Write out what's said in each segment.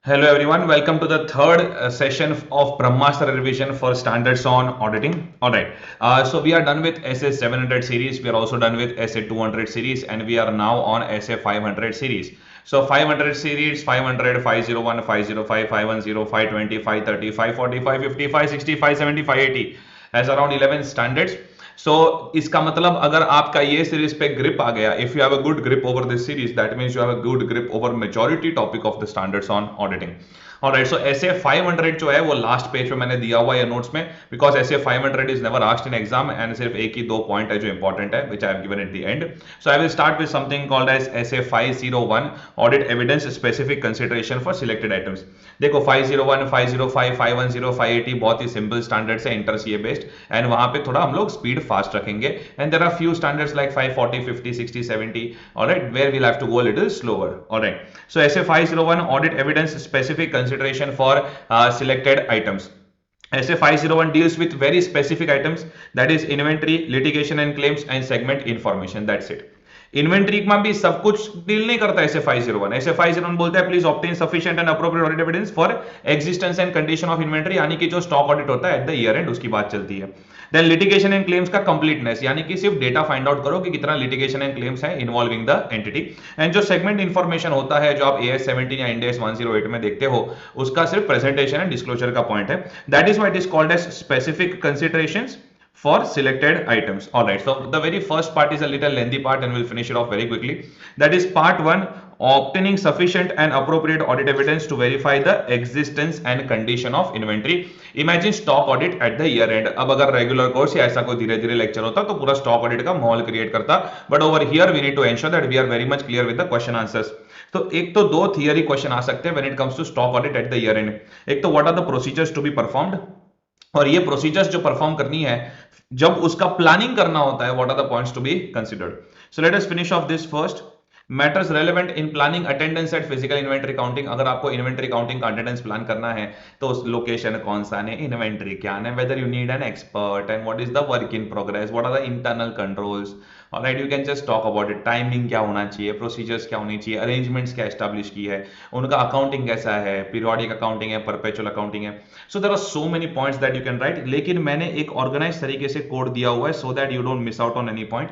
Hello everyone, welcome to the third session of Brahmastra revision for standards on auditing. All right, so we are done with SA 700 series, we are also done with SA 200 series, and we are now on SA 500 series. So 500 series, 500, 501, 505, 510, 520, 530, 540, 550, 560, 570, 580 has around 11 standards. सो इसका मतलब अगर आपका ये series पे grip आ गया, if you have a good grip over this series, that means you have a good grip over majority topic of the standards on auditing. Alright, so SA 500 जो है वो लास्ट पेज पे मैंने दिया हुआ है नोट्स में, because SA 500 is never asked in exam and सिर्फ एक ही दो पॉइंट है जो इंपॉर्टेंट है, which I have given at the end. So I will start with something called as SA 501 audit evidence specific consideration for selected items. देखो 501, 505, 510, 580 बहुत ही सिंपल स्टैंडर्ड्स है, इंटर सीए बेस्ड, एंड वहां पे थोड़ा हम लोग स्पीड फास्ट रखेंगे. And there are few standards like 540, 50, 60, 70, all right, where we'll have to go a little slower. All right, so SA 501 audit evidence specific consideration for selected items. SA 501 deals with very specific items, that is inventory, litigation and claims, and segment information. That's it. Inventory में भी सब कुछ deal नहीं करता ऐसे 501. ऐसे 501 बोलता है please obtain sufficient and appropriate audit evidence for existence and condition of inventory, यानी कि जो स्टॉक ऑडिट होता है एट द ईयर एंड उसकी बात चलती है. देन लिटिगेशन एंड क्लेम्स का कंप्लीटनेस, यानी कि सिर्फ डेटा फाइंड आउट करो कि कितना लिटिगेशन एंड क्लेम्स है इन्वॉल्विंग द एंटिटी. एंड जो सेगमेंट इन्फॉर्मेशन होता है जो आप AS 17 या इंड AS 108 में देखते हो, उसका सिर्फ प्रेजेंटेशन एंड डिस्क्लोजर का पॉइंट है. That is why it is called as specific considerations for selected items. All right, so the very first part is a little lengthy part and we'll finish it off very quickly. That is part 1, obtaining sufficient and appropriate audit evidence to verify the existence and condition of inventory. Imagine stock audit at the year end. अब अगर regular course या ऐसा कोई धीरे धीरे lecture होता तो पूरा स्टॉक ऑडिट का माहौल क्रिएट करता, but over here we need to ensure that we are very much clear with the question answers. तो एक तो दो थियरी क्वेश्चन आ सकते हैं when it comes to stock audit at the year end. एक तो what are the procedures to be performed, और ये प्रोसीजर्स जो परफॉर्म करनी है जब उसका प्लानिंग करना होता है, what are the points to be considered. So let us finish off this first. Matters relevant in planning attendance at physical inventory counting. अगर आपको इन्वेंट्री काउंटिंग का अटेंडेंस प्लान करना है तो उस लोकेशन कौन सा है, इन्वेंट्री क्या है, whether you need an expert, and what is the work in progress, what are the internal controls. Alright, you can just talk about it. Timing क्या होना चाहिए, प्रोसीजर्स क्या होनी चाहिए, अरेंजमेंट्स क्या एस्टैब्लिश की है, उनका अकाउंटिंग कैसा है, पीरियोडिक अकाउंटिंग है, परपेचुअल अकाउंटिंग है. So there are so many points that you can write, लेकिन मैंने एक ऑर्गेनाइज तरीके से कोड दिया हुआ है so that you don't miss out on any point.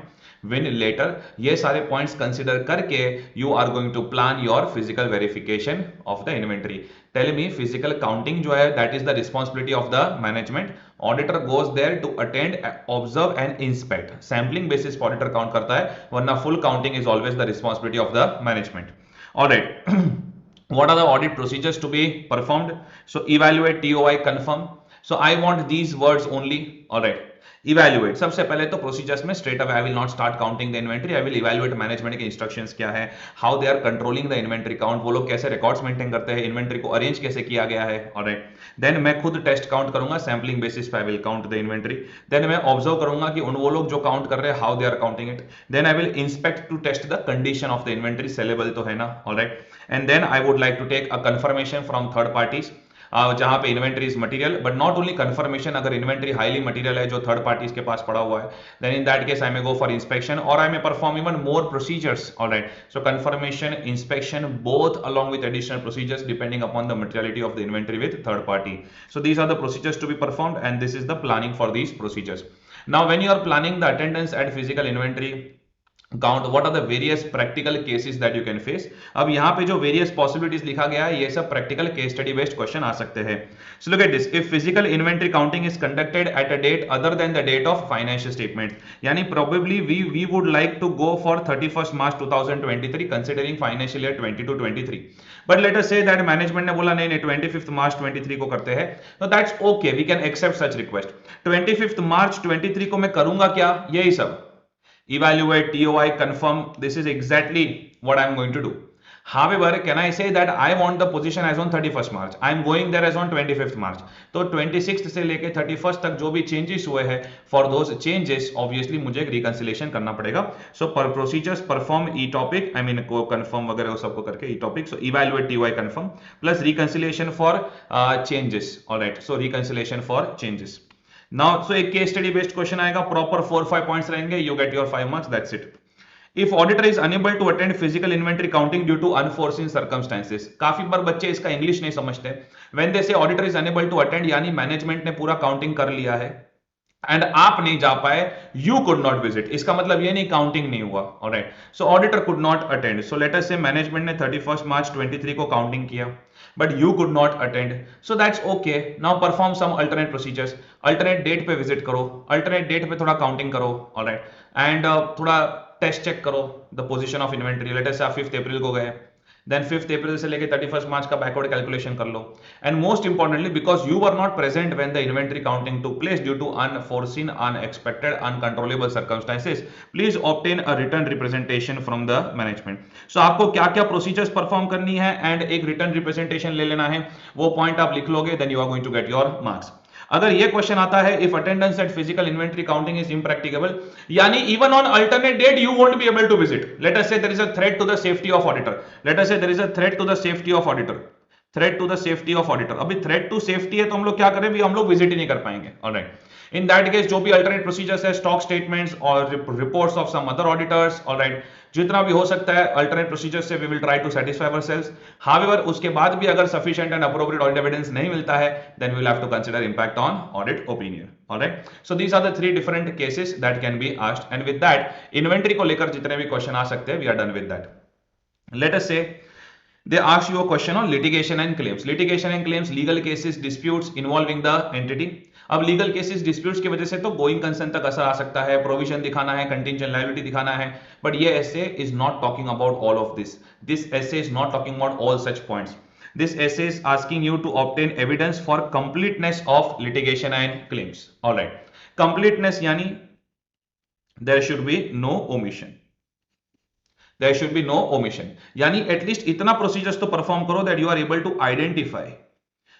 When later ये सारे पॉइंट्स कंसिडर करके you are going to plan your physical verification of the inventory. Tell me, physical counting जो है that is the responsibility of the management. Auditor goes there to attend, observe and inspect. Sampling basis पर auditor count करता है, वरना full counting is always the responsibility of the management. Alright, what are the audit procedures to be performed? So evaluate, TOI, confirm. So I want these words only. All right, evaluate. सबसे पहले तो procedures में straight away I will not start counting the inventory, I will evaluate management के instructions क्या है, how they are controlling the inventory count, वो लोग कैसे रिकॉर्ड्स मेंटेन करते हैं, इन्वेंट्री को अरेंज कैसे किया गया है. ऑलराइट, देन मैं खुद टेस्ट काउंट करूंगा, सैम्पलिंग बेसिस पे I will count the inventory. Then मैं ऑब्जर्व करूंगा कि उन वो लोग जो काउंट कर रहे हैं how they are counting it. Then I will inspect to test the condition of the inventory, saleable तो है ना. Alright, and then I would like to take a confirmation from third parties जहां पे inventory is material, but not only confirmation. अगर inventory highly material है जो third parties के पास पड़ा हुआ है, then in that case I may go for inspection और आई मे perform even more procedures. Alright, so confirmation, inspection, both along with additional procedures depending upon the materiality of the inventory with third party. So these are the procedures to be performed and this is the planning for these procedures. Now when you are planning the attendance at physical inventory count, what are the various practical cases that you can face. अब यहाँ पे जो various possibilities लिखा गया है ये सब practical case study based question आ सकते हैं. So look at this, if physical inventory counting is conducted at a date other than the date of financial statement, यानी probably we would like to go for 31st March 2023 considering financial year 22-23, but let us say that management ने बोला नहीं नहीं 25th March 23 को करते हैं, so that's okay, we can accept such request. 25th March 23 को मैं करूंगा क्या, यही सब evaluate, TOI, confirm. This is exactly what I am going to do. However, can I say that I want the position as on 31st March? I am going there as on 25th March. तो 26th से लेके 31st तक जो भी changes हुए हैं, for those changes obviously मुझे reconciliation करना पड़ेगा. So per procedures perform e-topic, I mean को confirm वगैरह वो सबको करके e-topic. So evaluate, TOI, confirm plus reconciliation for changes. All right. So reconciliation for changes. Now so एक केस स्टडी बेस्ड क्वेश्चन आएगा, प्रॉपर 4-5 पॉइंट्स रहेंगे, you get your 5 marks, that's it. If auditor is unable to attend physical inventory counting due to unforeseen circumstances. काफी बार बच्चे इसका English नहीं समझते। When they say auditor is unable to attend, यानी management ने पूरा काउंटिंग कर लिया है एंड आप नहीं जा पाए, यू कुड नॉट विजिट, इसका मतलब ये नहीं काउंटिंग नहीं हुआ। Alright, so auditor could not attend. So let us से मैनेजमेंट ने 31 मार्च 23 को काउंटिंग किया, but you could not attend, so that's okay. Now perform some alternate procedures. Alternate date पे visit करो, alternate date पे थोड़ा counting करो, alright, and थोड़ा टेस्ट चेक करो the position of inventory. Late us से आप 5th अप्रैल को गए, देन 5th अप्रैल से लेके 31st मार्च का बैकवर्ड कैलकुलेशन कर लो। And most importantly, because you are not present when the inventory counting took place due to unforeseen, unexpected, uncontrollable circumstances, please obtain a written representation from the management. So आपको क्या क्या procedures perform करनी है and एक written representation ले लेना है, वो पॉइंट आप लिख लोगे, then you are going to get your marks. अगर ये क्वेश्चन आता है, if attendance at physical inventory counting is impracticable, यानी even on alternate date you won't be able to visit, let us say there is a threat to the safety of auditor, let us say there is a threat to the safety of auditor, threat to the safety of auditor. अभी threat to safety है तो हम लोग क्या करें, भी हम लोग विजिट ही नहीं कर पाएंगे। ऑलराइट, इन दैट केस जो भी अल्टरनेट प्रोसीजर्स है, स्टॉक स्टेटमेंट्स और reports of some other auditors, alright, जितना भी हो सकता है अल्टरनेट प्रोसीजर से we will try to satisfy ourselves. However उसके बाद भी अगर sufficient and appropriate audit evidence नहीं मिलता है, then we will have to consider impact on audit opinion. Alright, so these are the 3 different cases that can be asked, and with that inventory को लेकर जितने भी क्वेश्चन आ सकते हैं, we are done with that. Let us say they ask you a question on litigation and claims. Litigation and claims, legal cases, disputes involving the entity. अब legal cases disputes की वजह से तो गोइंग कंसर्न तक असर आ सकता है, provision दिखाना है, कंटिंजेंट लायबिलिटी दिखाना है, बट ये SA is not talking about all of this, this SA is not talking about all such points. This essay is asking you to obtain evidence for completeness of litigation and claims. All right, completeness यानी there should be no omission. There should be no omission, यानी at least इतना procedures तो perform करो that you are able to identify,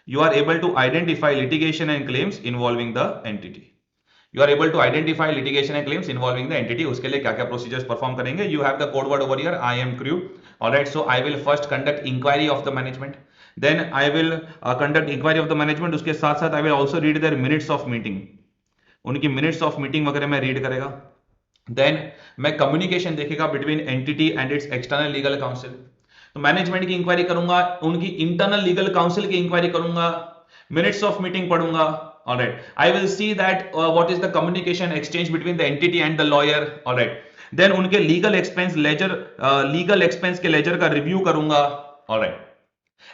you are able to identify litigation and claims involving the entity. You are able to identify litigation and claims involving the entity. उसके लिए क्या क्या procedures perform करेंगे? You have the code word over here, I am crew. Alright, so I will first conduct inquiry of the management. Then I will conduct inquiry of the management. उसके साथ साथ I will also read their minutes of meeting. उनकी minutes of meeting वगैरह मैं read करेगा। Then मैं communication देखेगा between entity and its external legal counsel. तो मैनेजमेंट की इंक्वायरी करूंगा, उनकी इंटरनल लीगल काउंसिल की इंक्वायरी करूंगा, मिनट्स ऑफ मीटिंग पढ़ूंगा। Alright, I will see that what is the communication exchange between the entity and the lawyer. Alright, then उनके legal expense ledger, legal expense के ledger का review करूंगा। Alright,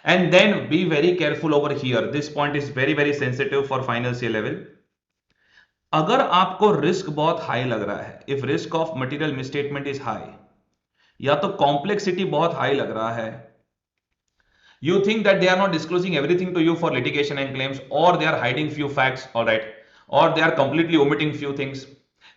and then be very careful over here, this point is very very sensitive for final C level. अगर आपको risk बहुत high लग रहा है, if risk of material misstatement is high, या तो कॉम्प्लेक्सिटी बहुत हाई लग रहा है, you think that they are not disclosing everything to you for litigation and claims, or they are hiding few facts, all right, or they are completely omitting few things,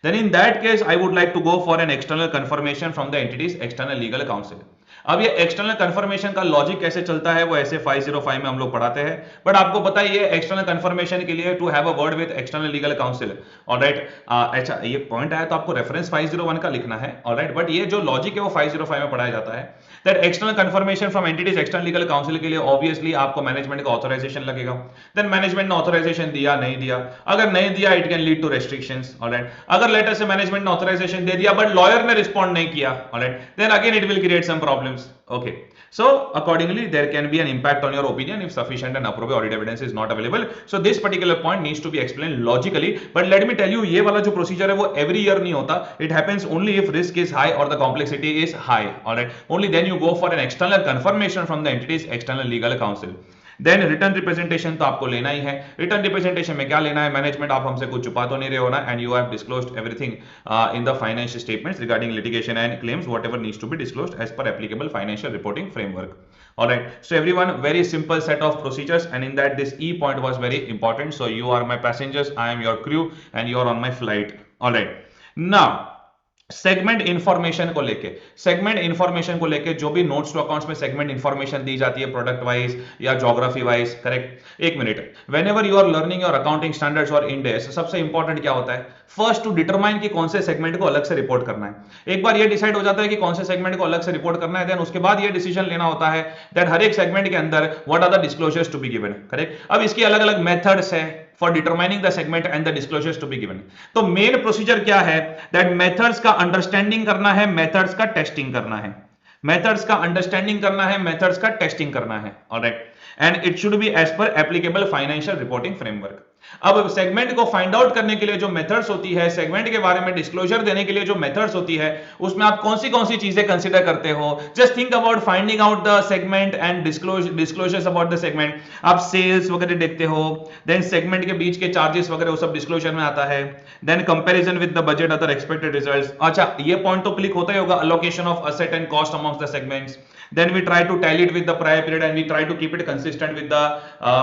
then in that case I would like to go for an external confirmation from the entity's external legal counsel. अब ये external confirmation का logic कैसे चलता है वो ऐसे 505 में हम लोग पढ़ाते हैं, बट आपको पता है ये एक्सटर्नल कंफर्मेशन के लिए to have a word with external legal counsel. Alright, अच्छा ये पॉइंट आया तो आपको रेफरेंस 501 का लिखना है। ऑलराइट, बट ये जो लॉजिक है वो 505 में पढ़ाया जाता है, that external confirmation from entities external legal council के लिए ऑब्वियसली आपको मैनेजमेंट का ऑथराइजेशन लगेगा। देन मैनेजमेंट ने ऑथराइजेशन दिया नहीं दिया, अगर नहीं दिया it can lead to restrictions. Alright, अगर लेटर से मैनेजमेंट ने ऑथराइजेशन दे दिया बट लॉयर ने रिस्पॉन्ड नहीं किया, alright, then again it will create some problems. Okay, so accordingly there can be an impact on your opinion if sufficient and appropriate audit evidence is not available. So this particular point needs to be explained logically, but let me tell you ये वाला जो procedure है वो every year नहीं होता, it happens only if risk is high or the complexity is high. All right, only then you go for an external confirmation from the entity's external legal counsel. Then written representation तो आपको लेना ही है। Written representation में क्या लेना है, management आप हमसे कुछ छुपा तो नहीं रहे हो ना, and you have disclosed everything in the financial statements regarding litigation and claims whatever needs to be disclosed as per applicable financial reporting framework. Alright, so everyone, very simple set of procedures, and in that this E point was very important. So you are my passengers, I am your crew, and you are on my flight. Alright, now segment information को लेके, segment information को लेके जो भी notes to accounts में segment information दी जाती है प्रोडक्ट वाइज या ज्योग्राफी वाइज, करेक्ट, एक minute, whenever you are learning your accounting standards और इंड एस, सबसे इंपॉर्टेंट क्या होता है, फर्स्ट टू डिटरमाइन कि कौन से सेगमेंट को अलग से रिपोर्ट करना है। एक बार ये डिसाइड हो जाता है कि कौन से सेगमेंट को अलग से रिपोर्ट करना है, देन उसके बाद ये डिसीजन लेना होता है दैट हर एक सेगमेंट के अंदर what are the disclosures to be given, correct. अब इसकी अलग अलग मेथड्स है, for determining the segment and the disclosures to be given. तो मेन प्रोसीजर क्या है, दैट मेथड्स का अंडरस्टैंडिंग करना है, मेथड्स का टेस्टिंग करना है, मेथड्स का अंडरस्टैंडिंग करना है, मेथड्स का टेस्टिंग करना है, alright, and it should be as per applicable financial reporting framework. अब सेगमेंट को फाइंड आउट करने के लिए जो मेथड्स होती है, सेगमेंट के बारे में डिस्क्लोजर देने के लिए जो मेथड्स होती है, उसमें आप कौन सी चीजें कंसीडर करते हो? Just think about finding out the segment and disclosures about the segment. आप सेल्स वगैरह देखते हो, देन सेगमेंट के बीच के चार्जेस वगैरह वो सब डिस्क्लोजर में आता है, then comparison with the budget, other expected results. अच्छा, ये पॉइंट तो क्लिक होता ही होगा, allocation of asset and cost amongst the segments. Then we try to tally it with the prior period and we try to keep it consistent with the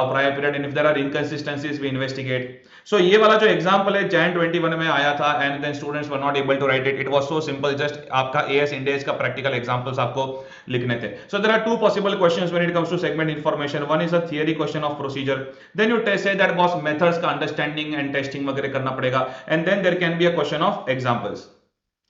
prior period, and if there are inconsistencies we investigate. So ये वाला जो example है Jan 21 में आया था and then students were not able to write it. It was so simple, just आपका AS Indies का practical examples आपको लिखने थे. So there are two possible questions when it comes to segment information. One is a theory question of procedure. Then you say that boss methods का understanding and testing वगैरह करना पड़ेगा, and then there can be a question of examples.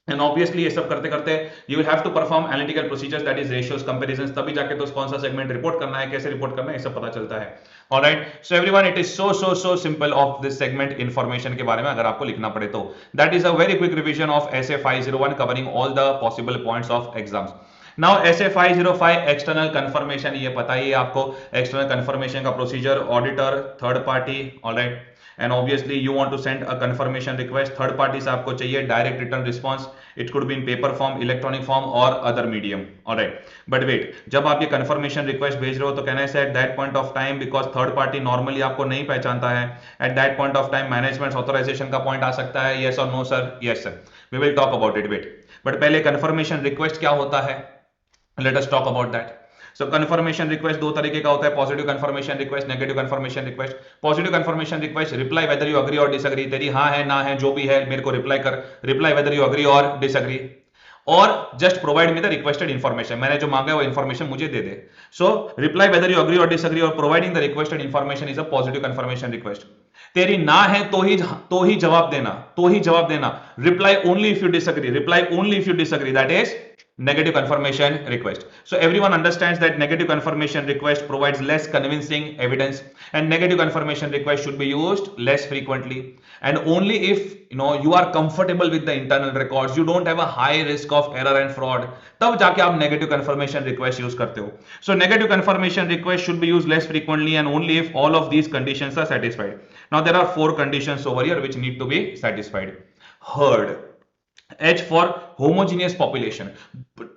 And obviously ये सब करते करते you will have to perform analytical procedures, that is ratios, comparisons, तभी जाके तो कौन सा सेगमेंट रिपोर्ट करना है, कैसे रिपोर्ट करना है, ये सब पता चलता है। Alright, so everyone, it is so simple of this segment information के बारे में अगर आपको लिखना पड़े तो। That is a very quick revision of SA 501 covering all the possible points of exams. Now SA 505 external confirmation, ये पता ही है आपको, एक्सटर्नल कंफर्मेशन का procedure, auditor, third party, alright, and obviously you want to send a confirmation request, third party से आपको चाहिए direct written response, it could be in paper form, electronic form or other medium, alright. But wait, जब आप ये confirmation request भेज रहे हो तो कहना है at that point of time, because third party normally आपको नहीं पहचानता है, at that point of time management authorization का पॉइंट आ सकता है, यस और no sir? Yes sir, we will talk about it, wait. But पहले कंफर्मेशन रिक्वेस्ट क्या होता है, let us talk about that. So confirmation request दो तरीके का होता है, positive confirmation request, negative confirmation request. Positive confirmation request, reply whether you agree और डिसएग्री, तेरी हाँ है ना है जो भी है मेरे को रिप्लाई कर, रिप्लाई वेदर यू अग्री और डिसएग्री, और just provide me the requested information, मैंने जो मांगा है वो इंफॉर्मेशन मुझे दे दे। सो रिप्लाई वेदर यू अग्री और डिसएग्री और providing the requested information is a positive confirmation request. तेरी ना है तो ही जवाब देना, तो ही जवाब देना, reply only if you disagree, reply only if you disagree, that is negative confirmation request. So everyone understands that negative confirmation request provides less convincing evidence, and negative confirmation request should be used less frequently and only if you are comfortable with the internal records, you don't have a high risk of error and fraud, तब जाके आप negative confirmation request use करते हो। So negative confirmation request should be used less frequently and only if all of these conditions are satisfied. Now there are 4 conditions over here which need to be satisfied. Heard, H for homogeneous population,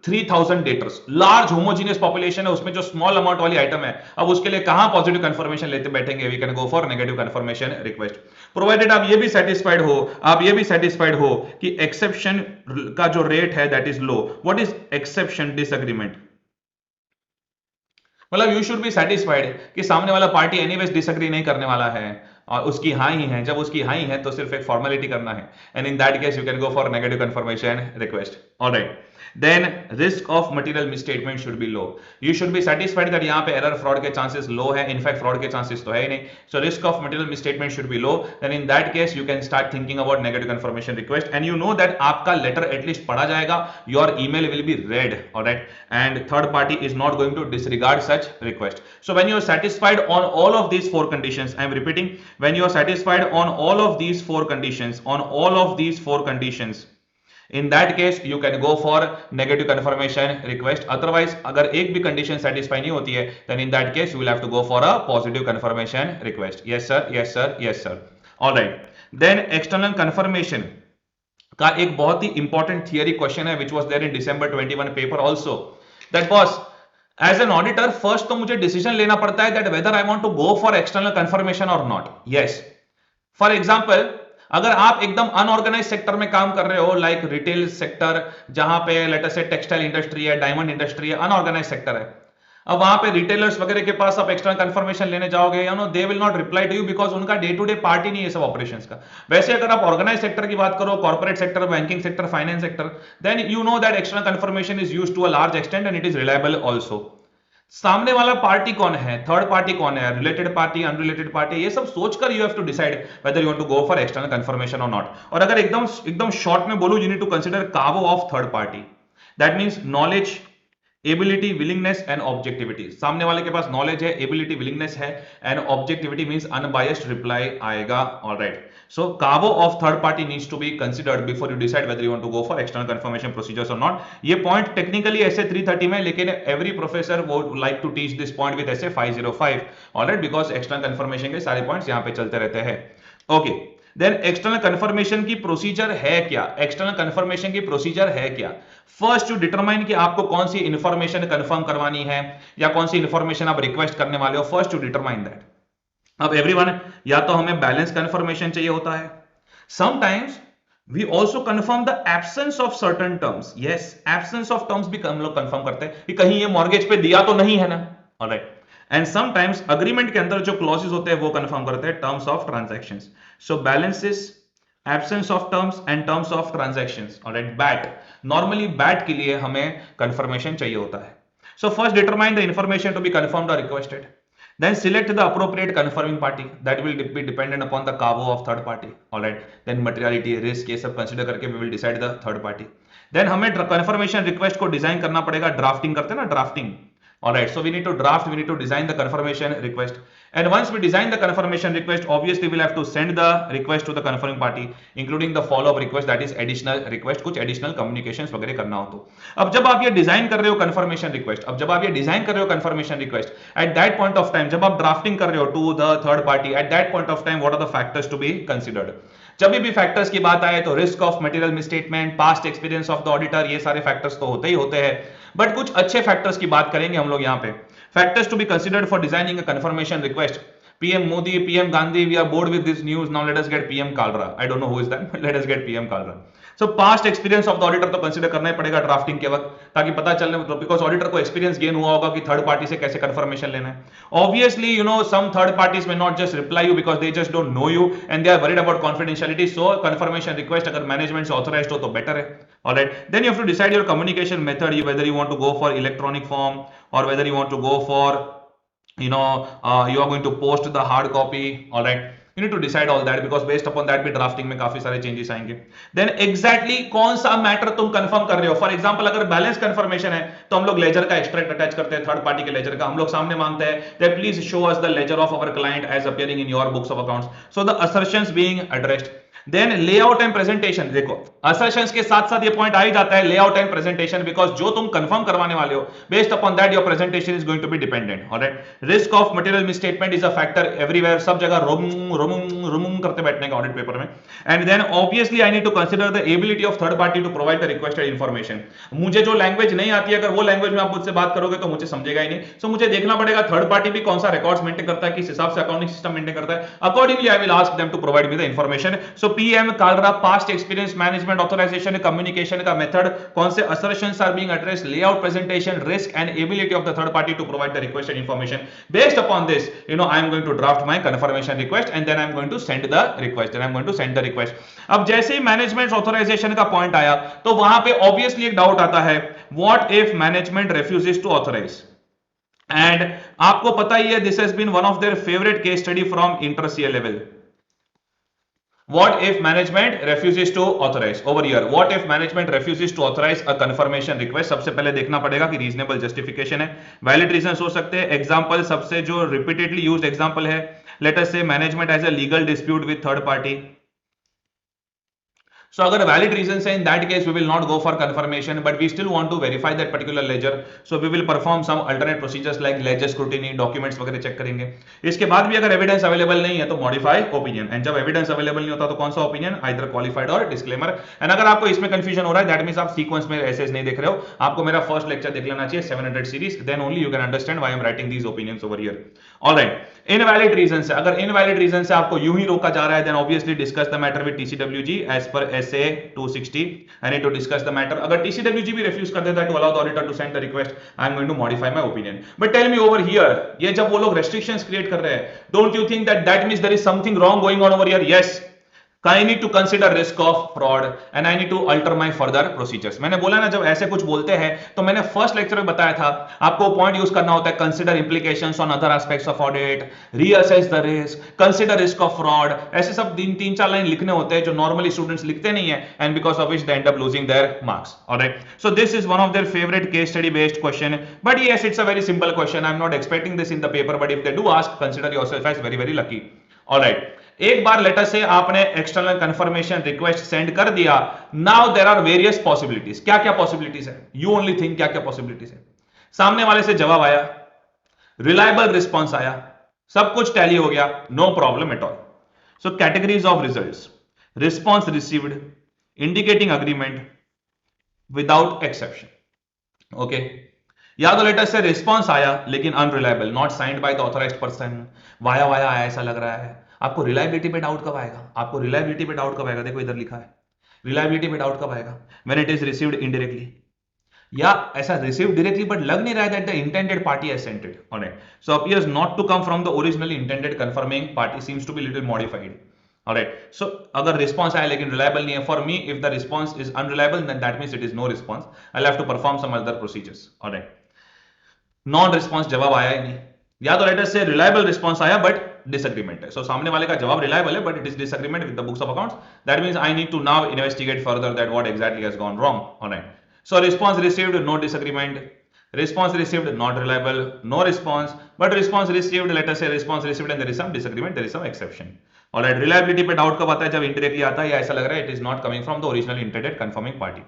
3000 debtors, large homogeneous population है, उसमें जो small amount वाली item है, अब उसके लिए कहां positive confirmation लेते बैठेंगे, we can go for negative confirmation request, provided आप ये भी सेटिस्फाइड हो, कि एक्सेप्शन का जो रेट है that is low. What is exception disagreement? मतलब यू शुड बी सेटिस्फाइड कि सामने वाला पार्टी एनीवेज डिसएग्री नहीं करने वाला है और उसकी हाँ ही है, जब उसकी हाँ ही है तो सिर्फ एक फॉर्मेलिटी करना है, and in that case you can go for negative confirmation request, alright. Then risk of material misstatement should be low. You should be satisfied that यहाँ पे error fraud के chances low है, in fact fraud के chances तो है ही नहीं, so risk of material misstatement should be low. Then in that case you can start thinking about negative confirmation request, and you know that आपका letter at least पढ़ा जाएगा, your email will be read, alright, and third party is not going to disregard such request. So when you are satisfied on all of these 4 conditions, I am repeating, when you are satisfied on all of these 4 conditions, in that case you can go for negative confirmation request. Otherwise अगर एक भी condition satisfy नहीं होती है, then in that case you will have to go for a positive confirmation request. Yes sir, yes sir, yes sir. All right. Then external confirmation का एक बहुत ही important theory question है which was there in December 21 paper also. That was as an auditor, first तो मुझे decision लेना पड़ता है that whether I want to go for external confirmation or not. Yes. For example, अगर आप एकदम unorganised sector में काम कर रहे हो, लाइक रिटेल सेक्टर, जहां पे लेट अस से टेक्सटाइल इंडस्ट्री है, डायमंड इंडस्ट्री है, अनऑर्गेनाइज सेक्टर है, अब वहां पे रिटेलर्स वगैरह के पास आप एक्सटर्नल कंफर्मेशन लेने जाओगे, they will not reply to you because उनका डे टू डे पार्ट ही नहीं है सब ऑपरेशंस का। वैसे अगर आप ऑर्गेनाइज सेक्टर की बात करो, corporate sector, banking sector, finance sector, then you know that external confirmation is used to a large extent and it is reliable also. सामने वाला पार्टी कौन है, थर्ड पार्टी कौन है, रिलेटेड पार्टी, अनरिलेटेड पार्टी, ये सब सोचकर you have to decide whether you want to go for external confirmation or not. और अगर एकदम शॉर्ट में बोलूं, यू नीड टू कंसीडर कावो of third party, that means knowledge, ability, willingness and objectivity. सामने वाले के पास नॉलेज है, एबिलिटी, विलिंगनेस है and objectivity means unbiased reply आएगा। ऑलराइट, सो कावो of third party needs to be considered before you decide whether you want to go for external confirmation procedures और not. ये पॉइंट टेक्निकली ऐसे 330 में, लेकिन every professor would like to teach this point with SA 505। Alright, because external confirmation के सारे points यहां पे चलते रहते हैं। ओके, देन एक्सटर्नल कंफर्मेशन की प्रोसीजर है क्या? एक्सटर्नल कंफर्मेशन की प्रोसीजर है क्या? फर्स्ट टू डिटरमाइन कि आपको कौन सी इंफॉर्मेशन कंफर्म करवानी है या कौन सी इंफॉर्मेशन आप रिक्वेस्ट करने वाले हो, फर्स्ट टू डिटरमाइन दैट। अब एवरीवन, या तो हमें बैलेंस कंफर्मेशन चाहिए होता है, sometimes we also confirm the absence of certain terms. Yes, absence of terms भी हम लोग कंफर्म करते हैं कि कहीं ये मॉर्गेज पे दिया तो नहीं है ना। ऑलराइट, एंड समटाइम्स अग्रीमेंट के अंदर जो क्लॉजेस होते हैं वो कंफर्म करते हैं terms of transactions. So balances, absence of terms and terms of transactions. Alright, बैट, नॉर्मली बैट के लिए हमें कंफर्मेशन चाहिए होता है। So first determine the information to be confirmed और requested, then select the appropriate confirming party that will be dependent upon the cargo of third party. All right, then materiality, risk, ये सब consider करके we will decide the third party. Then हमें confirmation request को design करना पड़ेगा, drafting करते हैं ना, drafting. Alright, so we need to draft, we need to design the confirmation request, and once we design the confirmation request, obviously we'll have to send the request to the confirming party, including the follow-up request, that is additional request, कुछ additional communications वगैरह करना हो तो। अब जब आप ये design कर रहे हो confirmation request, अब जब आप ये डिजाइन कर रहे हो confirmation request, at that point of time, जब आप ड्राफ्टिंग कर रहे हो to the third party, at that point of time, what are the factors to be considered? जब भी फैक्टर्स की बात आए तो risk of material misstatement, past experience of the auditor, ये सारे फैक्टर्स तो होते ही होते हैं, बट कुछ अच्छे फैक्टर्स की बात करेंगे हम लोग यहाँ पे। Factors to be considered for designing a confirmation request. PM Modi, PM Gandhi, we are bored with this news. Now let us get PM Kalra. I don't know who is that, but let us get PM Kalra. So past experience of the auditor तो consider करना ही पड़ेगा drafting के वक्त, ताकि पता चलने, because auditor को experience gain हुआ होगा कि थर्ड पार्टी से कैसे कंफर्मेशन लेना है। Obviously you know some third parties may not just reply you because they just don't know you and they are worried about confidentiality. So confirmation request अगर management से authorized हो तो better है। Alright, then you have to decide your communication method, whether you want to go for electronic form or whether you want to go for you are going to post the hard copy. All right, you need to decide all that because based upon that भी drafting में काफी सारे changes आएंगे। Then exactly कौन सा matter तुम confirm कर रहे हो। फॉर एग्जांपल अगर बैलेंस कंफर्मेशन है तो हम लोग लेजर का एक्सट्रैक्ट अटैच करते हैं, थर्ड पार्टी के लेजर का हम लोग सामने मांगते हैं that please show us the ledger of our client as appearing in your books of accounts, so the assertions being addressed. Then layout and presentation, देखो असर्शंस के साथ साथ ये पॉइंट आ ही जाता है लेआउट एंड प्रेजेंटेशन, बिकॉज जो तुम confirm करवाने वाले हो based upon that your presentation is going to be dependent. Alright, risk of material misstatement is a factor everywhere, सब जगह रुमुंग करते बैठने का ऑडिट पेपर में। And then obviously I need to consider the ability of third party to provide the requested information. मुझे जो language नहीं आती है, अगर वो लैंग्वेज में आप मुझसे बात करोगे तो मुझे समझेगा ही नहीं। सो मुझे देखना पड़ेगा थर्ड पार्टी भी कौन सा रिकॉर्ड्स मेंटेन करता है, किस हिसाब से अकाउंटिंग सिस्टम मेंटेन करता है, accordingly I will ask them to provide me the information. So PM Kalra, past experience management authorization, communication का मेथड, कौन से assertions are being addressed, layout, presentation, risk and ability of the third party to provide the requested information. Based upon this you know I am going to draft my confirmation request and then I am going to send the request, then I am going to send the request. अब जैसे ही management authorization का point आया तो वहां पे obviously एक doubt आता है, what if management refuses to authorize. And आपको पता ही है this has been one of their favourite case study from inter CA level. What if management refuses to authorize? Over here, what if management refuses to authorize a confirmation request? सबसे पहले देखना पड़ेगा कि reasonable justification है, valid reasons हो सकते हैं। Example सबसे जो repeatedly used example है, let us say management has a legal dispute with third party. So अगर valid reasons है, in that case we will not go for confirmation, but we still want to verify that particular ledger. So we will perform some alternate procedures like ledger scrutiny, documents वगैरह check करेंगे। इसके बाद भी अगर evidence available नहीं है तो modify opinion, and जब एविडेंस अवेलेबल नहीं होता तो कौन सा ओपिनियन, आइदर क्वालिफाइड और डिस्क्लेमर। एंड अगर आपको इसमें कंफ्यूजन हो रहा है दैट मींस आप सीक्वेंस में ऐसे नहीं देख रहे हो, आपको मेरा फर्स्ट लेक्चर देख लेना चाहिए 700 series, then only you can understand why I am writing these opinions over here. Alright, invalid reason से, अगर इनवैलिड रीजन से आपको यूं ही रोका जा रहा है then obviously discuss the matter with TCWG as per SA 260। I need to discuss the matter. अगर TCWG भी refuse कर देता है to allow the auditor to send the request, I am going to modify my opinion. But tell me over here, ये जब वो लोग restrictions create कर रहे हैं, don't you think that that means there is something wrong going on over here? Yes. I need to consider risk of fraud and I need to alter my further procedures. मैंने बोला ना, जब ऐसे कुछ बोलते हैं तो मैंने फर्स्ट लेक्चर में बताया था आपको पॉइंट यूज करना होता है, consider implications on other aspects of audit, reassess the risk, consider risk of fraud, ऐसे सब तीन चार लाइन लिखने होते हैं जो नॉर्मली स्टूडेंट्स लिखते नहीं है, and because of which they end up losing their marks. Alright, so this is one of their favourite case study based question, but yes it's a very simple question. I am not expecting this in the paper, but if they do ask, consider yourself as very very lucky. Alright, एक बार letter से आपने external confirmation request send कर दिया. Now there are various possibilities. क्या क्या possibilities है? You only think क्या क्या पॉसिबिलिटीज है. सामने वाले से जवाब आया, रिलायबल रिस्पॉन्स आया, सब कुछ टैली हो गया, no problem at all. So categories of results, response received, indicating agreement, without exception. Okay, या तो लेटर से रिस्पॉन्स आया लेकिन unreliable, not signed by the authorized person, via via आया ऐसा लग रहा है. आपको रिलायबिलिटी पे डाउट कब आएगा? आपको रिलायबिलिटी पे डाउट कब आएगा? देखो इधर लिखा है, रिलायबिलिटी पे डाउट कब आएगा? When it is received indirectly, या ऐसा रिसीव्ड डायरेक्टली बट लग नहीं रहा है that the intended party has sent it. Alright, so appears not to come from the originally intended confirming party, seems to be little modified. Alright, so अगर response आया लेकिन reliable नहीं है, for me if the response is unreliable then that means it is no response, I will have to perform some other procedures. Alright, non response, जवाब आया ही नहीं. या तो लेटर से रिलायबल रिस्पॉन्स आया बट डिसएग्रीमेंट है. सो सामने वाले का जवाब रिलायबल है but it is disagreement with the books of accounts. That means I need to now investigate further that what exactly has gone wrong. Alright, so response received, no disagreement. Response received, not reliable, no response, but response received, let us say response received and there is some disagreement, there is some exception. Alright, reliability पे doubt कब आता है? जब indirectly आता है या ऐसा लग रहा है it is not coming from the original intended confirming party.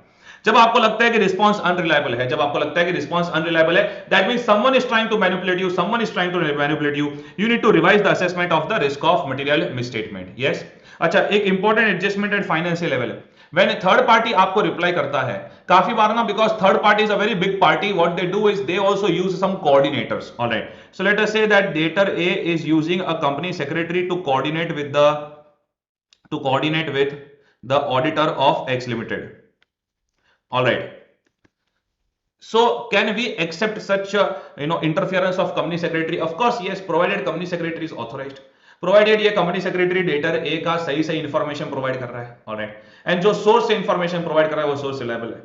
जब आपको लगता है कि रिस्पॉन्स अनरिलायबल है, जब आपको लगता है कि रिस्पॉन्स अनरिलायबल है, that means someone is trying to manipulate you, someone is trying to manipulate you. You need to revise the assessment of the risk of material misstatement. Yes, अच्छा, एक important adjustment at financial level है. When third party आपको reply करता है, काफी बार ना, because third party is a very big party, what they do is they also use some coordinators. Alright, so let us say that debtor A is using a company secretary to coordinate with the auditor of X limited. Alright, so can we accept such interference of company secretary? Of course yes, provided company secretary is authorized, provided ये company secretary debtor A का सही सही information provide कर रहा है. Alright, and जो source से information provide कर रहा है वो सोर्स रिलायबल है.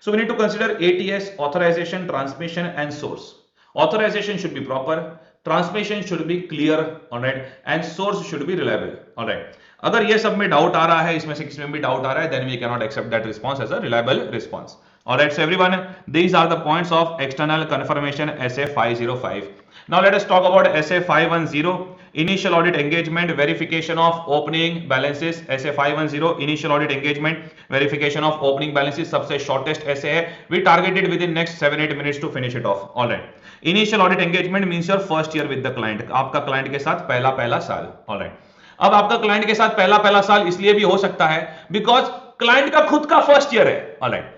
So we need to consider ATS, authorization, transmission and source. Authorization should be proper, transmission should be clear, alright, and source should be reliable. Alright, अगर ये सब में डाउट आ रहा है, इसमें से किसी में भी डाउट आ रहा है, then we can not accept that response as a reliable response. Alright, so everyone, these are the points of external confirmation SA 505. Now let us talk about SA 510, initial audit engagement, verification of opening balances. SA 510, initial audit engagement, verification of opening balances, सबसे shortest SA है. We targeted within next 7-8 minutes to finish it off. Alright, initial audit engagement means your first year with the client. आपका client के साथ पहला साल. Alright, अब आपका client के साथ पहला साल इसलिए भी हो सकता है because client का खुद का first year है. Alright,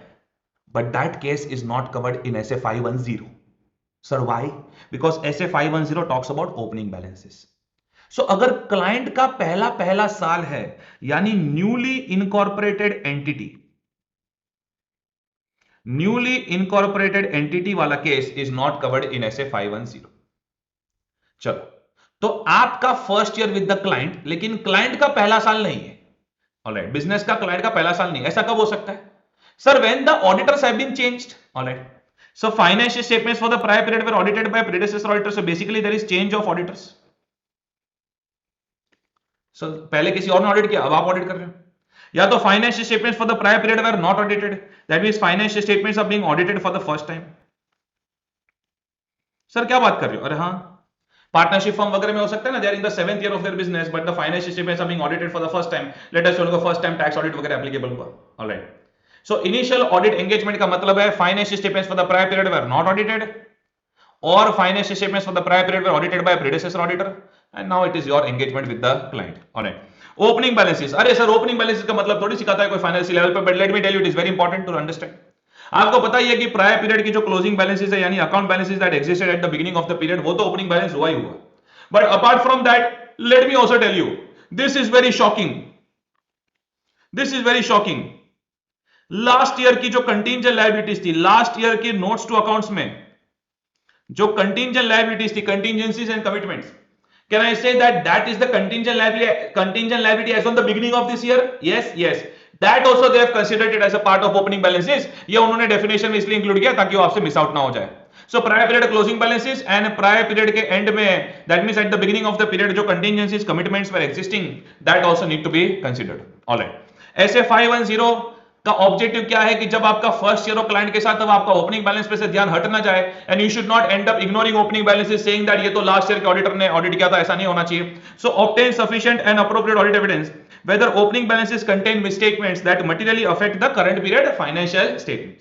but that case is not covered in SA 510. Sir, why? Because SA 510 talks about opening balances. So अगर client का पहला साल है, यानी newly incorporated entity वाला case is not covered in SA 510. चलो, तो आपका first year with the client, लेकिन क्लाइंट का पहला साल नहीं है. ऑलराइट, बिजनेस का क्लाइंट का पहला साल नहीं. ऐसा कब हो सकता है? Sir, when the auditors have been changed. Alright, so financial statements for the prior period were audited by predecessor auditors, so basically there is change of auditors. So पहले किसी और ने ऑडिट किया, अब आप ऑडिट कर रहे हो. या तो financial statements for the prior period were not audited, that means financial statements are being audited for the first time. Sir क्या बात कर रहे हो? अरे हाँ, पार्टनरशिप फर्म वगैरह में हो सकता है ना, they are in the 7th year of their business but the financial statements are being audited for the first time. Let us say उनको first time tax audit वगैरह applicable हुआ. Alright, so initial audit engagement का मतलब है financial statements for the prior period were not audited or financial statements for the prior period were audited by a predecessor auditor and now it is your engagement with the client. Alright, opening balances. अरे sir, opening balances का मतलब थोड़ी सिखाता है कोई financial level पे, but let me tell you it is very important to understand. आपको पता ही है कि प्रायर पीरियड की जो क्लोजिंग बैलेंसेस है, यानी account balances that existed at the beginning of the period, वो तो ओपनिंग बैलेंस हुआ ही हुआ. But apart from that, let me also tell you, this is very shocking. Last year की जो कंटिंजेंट लायबिलिटीज थी, लास्ट ईयर के notes to accounts में जो कंटिंजेंट लायबिलिटीज थी, contingencies and commitments, Can I say that that is the contingent liability as on the beginning of this year? Yes, yes. That also they have considered it as a part of opening balances. ये उन्होंने definition में इसलिए include किया ताकि वो आपसे miss out ना हो जाए. So prior period closing balances and prior period के end में, that means at the beginning of the period जो contingencies commitments were existing, that also need to be considered. All right. ऐसे 510 का objective क्या है कि जब आपका फर्स्ट ईयर ऑफ क्लाइंट के साथ, तब आपका ओपनिंग बैलेंस पे से ध्यान हट ना जाए, and you should not end up ignoring opening balances saying that ये तो लास्ट ईयर के ऑडिटर ने ऑडिट किया था, ऐसा नहीं होना चाहिए. So obtain sufficient and appropriate audit evidence whether opening balances contain misstatements that materially affect the current period financial statement.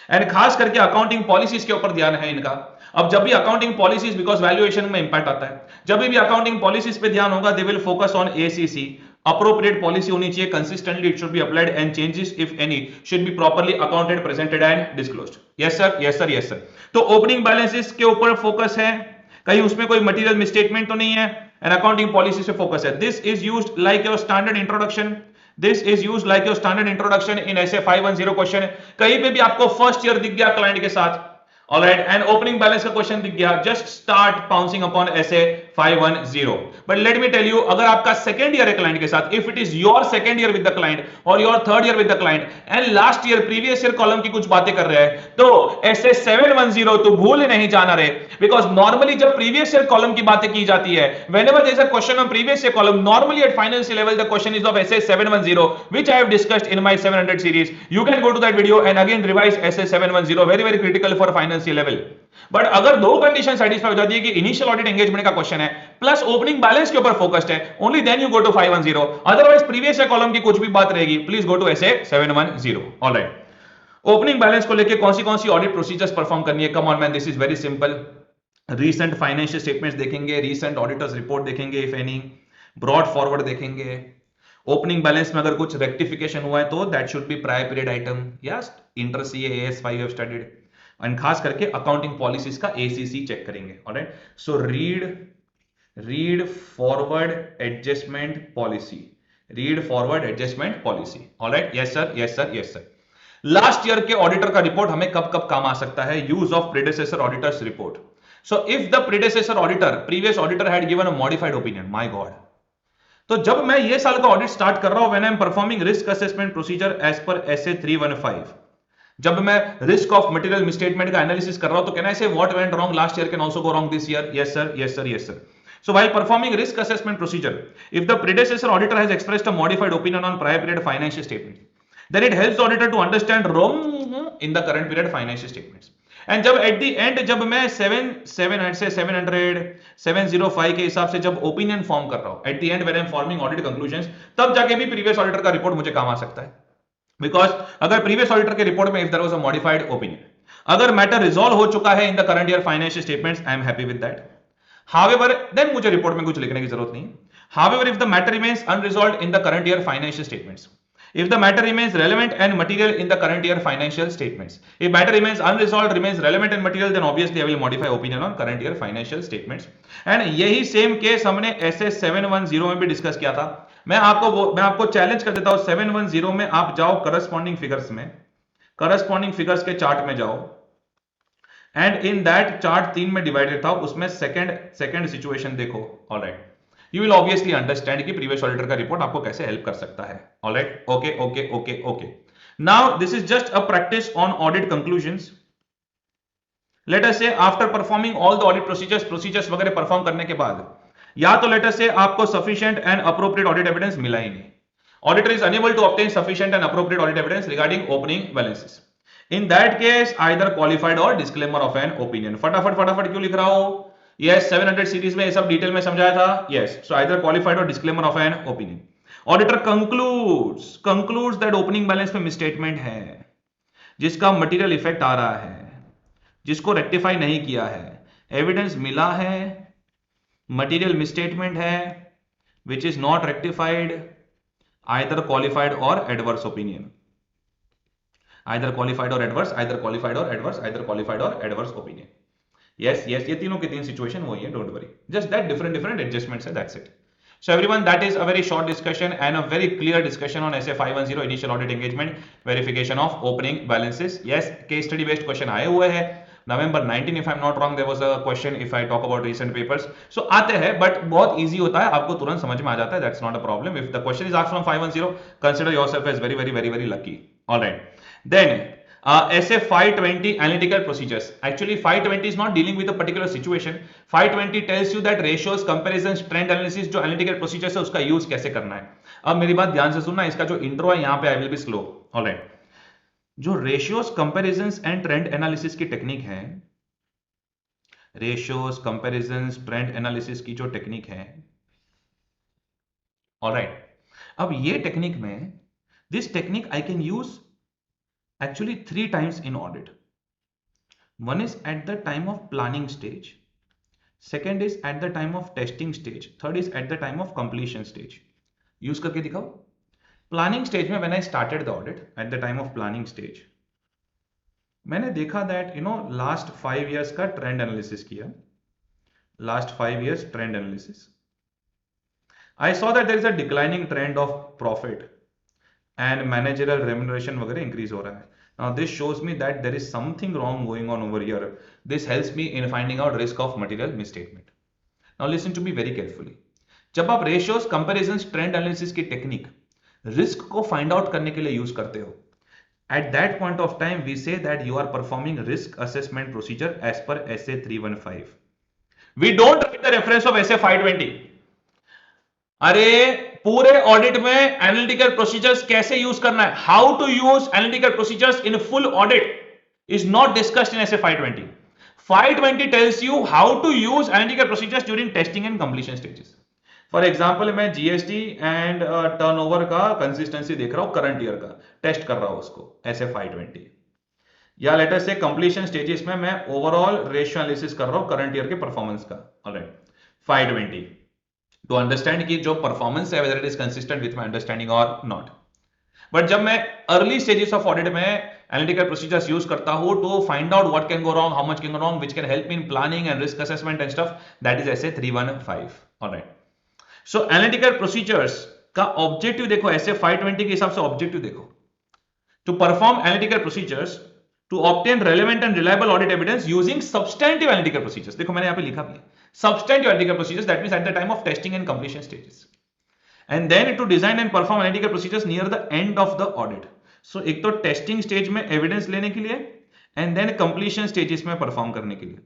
And खास करके अकाउंटिंग पॉलिसीज के ऊपर ध्यान है इनका. अब जब भी अकाउंटिंग पॉलिसीज, बिकॉज वैल्यूएशन में इंपैक्ट आता है, जब भी अकाउंटिंग पॉलिसीज पे ध्यान होगा, they will focus on ACC. Appropriate policy होनी चाहिए, consistently it should be applied and changes if any should be properly accounted, presented and disclosed. Yes sir, yes sir, yes sir. तो opening balances के ऊपर focus है, कहीं उसमें कोई material misstatement तो नहीं है, एंड अकाउंटिंग पॉलिसी से फोकस है. This is used like your standard introduction. This is used like your standard introduction in essay 510 question. कहीं पे भी आपको फर्स्ट ईयर दिख गया क्लाइंट के साथ, ऑलराइट, एंड ओपनिंग बैलेंस का क्वेश्चन दिख गया, just start pouncing upon essay 510. But let me tell you, अगर आपका सेकंड ईयर है क्लाइंट के साथ, if it is your second year with the client or your third year with the client, and last year previous year column की कुछ बातें कर रहे हैं, तो essay 710 तो भूल ही नहीं जाना रे. बिकॉज नॉर्मली जब प्रीवियस ईयर कॉलम की बातें की जाती है, whenever there is a question on previous year column, normally at financial level the question is of essay 710, which I have discussed in my 700 series. You can go to that video and again revise essay 710, very very critical for financial level. But अगर दो condition satisfy हो जाती है कि initial audit engagement का question है plus opening balance के ऊपर फोकस्ड है, only then you go to 510. Otherwise previous year column की कुछ भी बात रहेगी, please go to essay 710. Alright. Opening balance को लेके कौन सी ऑडिट प्रोसीजर्स परफॉर्म करनी है? Come on man, this is very simple. Recent financial statements देखेंगे, रीसेंट ऑडिटर्स रिपोर्ट देखेंगे इफ एनी, ब्रॉड फॉरवर्ड देखेंगे. ओपनिंग बैलेंस में अगर कुछ रेक्टिफिकेशन हुआ है तो that should B prior period item. Yes, inter CA AS5 have studied. And खास करके अकाउंटिंग पॉलिसीज का ACC चेक करेंगे. Alright. So read forward adjustment policy. Read forward adjustment policy. Alright. Yes sir, yes sir, yes sir. Last year के auditor का report हमें कब कब काम आ सकता है? Use of predecessor auditor's report. So if the predecessor auditor, previous auditor had given a modified opinion, my God. तो जब मैं ये साल का ऑडिट स्टार्ट कर रहा हूं, when I am performing risk assessment procedure as per essay 315, जब मैं रिस्क ऑफ मटेरियल मिसस्टेटमेंट का एनालिसिस कर रहा हूं, तो कैन आई से what went wrong last year can also go wrong this year? Yes sir, yes sir, yes sir. So while performing risk assessment procedure, if the predecessor auditor has expressed a modified opinion on prior period financial statements, then it helps the auditor to understand wrong in the current period financial statements. And जब at the and, जब मैं 705 के हिसाब से जब opinion form कर रहा हूं, at the and when I am forming audit conclusions, तब जाके भी प्रीवियस ऑडिटर का रिपोर्ट मुझे काम आ सकता है. बिकॉज अगर प्रीवियस ऑडिटर के रिपोर्ट में if there was a modified opinion, अगर मैटर रिजॉल्व हो चुका है in the current year financial statements, I am happy with that. However then मुझे रिपोर्ट में कुछ लिखने की जरूरत नहीं. However if the matter remains unresolved in the current year financial statements, if the matter remains relevant and material in the current year financial statements, if matter remains unresolved, remains relevant and material, then obviously I will modify opinion on current year financial statements. and यही same case हमने essay 710 में भी discuss किया था. मैं आपको challenge कर देता हूं, 710 में आप जाओ करस्पॉन्डिंग फिगर्स में, करस्पॉन्डिंग फिगर्स के चार्ट में जाओ, एंड इन दैट चार्ट 3 में डिवाइडेड था, उसमें सेकंड सिचुएशन देखो. Alright. You will obviously understand कि previous auditor का report आपको कैसे help कर सकता है. Alright, okay. Now this is just a practice on audit conclusions. Let us say after performing all the audit procedures वगैरह perform करने के बाद, या तो let us say आपको sufficient and appropriate audit evidence मिला ही नहीं. Auditor is unable to obtain sufficient and appropriate audit evidence regarding opening balances. In that case, either qualified or disclaimer of an opinion. फटाफट क्यों लिख रहा हो? Yes, 700 series में ये सब डिटेल में समझाया था. Yes, so either qualified or disclaimer of an opinion. Auditor concludes that opening balance में misstatement है, जिसका material effect आ रहा है, जिसको rectify नहीं किया है, evidence मिला है, material misstatement है, which is not rectified, either qualified or adverse opinion. Either qualified or adverse, either qualified or adverse, either qualified or adverse opinion. Yes, ये तीनों की तीन सिचुएशन वही है, don't worry. Just that different adjustments है, that's it. So everyone, that is a very short discussion and a very clear discussion on essay 510 initial audit engagement, verification of opening balances. Yes, case study based question आए हुए हैं. November 19 if I'm not wrong there was a question if I talk about recent papers. So आते हैं but बहुत easy होता है, आपको तुरंत समझ में आ जाता है, that's not a problem. If the question is asked from 510, consider yourself as very very very very lucky. All right, then essay 520 analytical procedures. Actually 520 is not dealing with a particular situation. 520 tells you that ratios, comparisons, trend analysis जो analytical procedures है उसका use कैसे करना है. अब मेरी बात ध्यान से सुनना, इसका जो इंट्रो है यहाँ पे I will be slow. Alright, जो ratios, comparisons and trend analysis की टेक्निक है, रेशियोज, कंपैरिजंस, ट्रेंड एनालिसिस की जो टेक्निक है, ऑलराइट, अब ये टेक्निक में, this technique I can use actually 3 times in audit. One is at the time of planning stage, second is at the time of testing stage, third is at the time of completion stage. Use करके दिखाओ. Planning stage में when I started the audit, at the time of planning stage, मैंने देखा that last 5 years का trend analysis किया, last 5 years trend analysis. I saw that there is a declining trend of profit and managerial remuneration वगैरह increase हो रहा है. Now this shows me that there is something wrong going on over here. This helps me in finding out risk of material misstatement. Now listen to me very carefully. जब आप ratios, comparisons, trend analysis की technique risk को find out करने के लिए use करते हो, at that point of time we say that you are performing risk assessment procedure as per SA 315. We don't write the reference of SA 520. अरे पूरे audit में एनालिटिकल प्रोसीजर्स कैसे यूज करना है, how to use analytical procedures in full audit is not discussed in SA 520. 520 tells you how to use analytical procedures during testing and completion stages. For example मैं GST and turnover का consistency देख रहा हूं, current year का test कर रहा हूं उसको ऐसे 520, या लेटर से कंप्लीशन स्टेजेस में मैं ओवरऑल रेशियो एनालिसिस कर रहा हूं करंट ईयर के परफॉर्मेंस का. ऑलराइट, 520 टू अंडरस्टैंड कि जो परफॉर्मेंस है whether it is consistent with my understanding और नॉट. बट जब मैं अर्ली स्टेजेस ऑफ ऑडिट में एनालिटिकल प्रोसीजर्स यूज करता हूं to find out what can go wrong, how much can go wrong, which can help me in planning and risk assessment and stuff, that is SA 315. Alright, so analytical procedures का objective देखो, SA 520 के हिसाब से objective देखो, to perform analytical procedures to obtain relevant and reliable audit evidence using substantive analytical procedures. देखो मैंने यहां पे लिखा भी है substantive analytical procedures, that means at the time of testing and completion stages, and then to design and perform analytical procedures near the end of the audit. So एक तो testing stage में एविडेंस लेने के लिए एंड देन कंप्लीशन स्टेजेस में perform करने के लिए,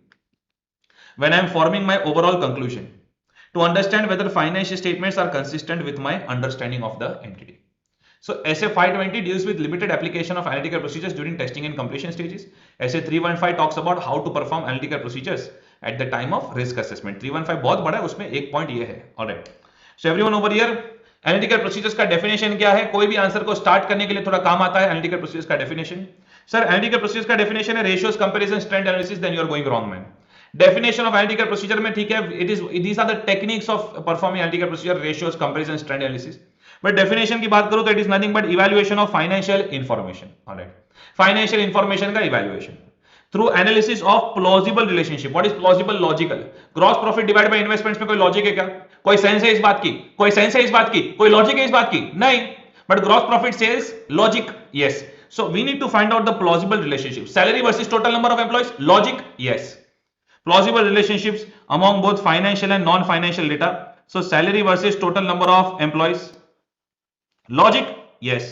when I am forming my overall conclusion, to understand whether financial statements are consistent with my understanding of the entity. So SA 520 deals with limited application of analytical procedures during testing and completion stages. SA 315 talks about how to perform analytical procedures at the time of risk assessment. 315 बहुत बड़ा है, उसमें एक point ये है. Alright, so everyone over here, analytical procedures का definition क्या है? कोई भी आंसर को स्टार्ट करने के लिए थोड़ा काम आता है एनालिटिकल प्रोसीजर्स का डेफिनेशन. सर एनालिटिकल प्रोसीजर्स का डेफिनेशन है ratios, comparisons, trend analysis, then you are going wrong man. Definition of analytical procedure में ठीक है, it is these are the techniques of performing analytical procedure, ratios, comparisons, trend analysis. But definition की बात करूं तो it is nothing but evaluation of financial information. Alright, financial information का evaluation through analysis of plausible relationship. What is plausible? Logical. Gross profit divide by investments में कोई logic है क्या? कोई सेंस है इस बात की? कोई सेंस है इस बात की? कोई लॉजिक है इस बात की? नहीं. But gross profit sales logic, yes. So we need to find out the plausible relationship. Salary versus total number of employees, logic, yes. Plausible relationships among both financial and non-financial data. So salary versus total number of employees, logic, yes.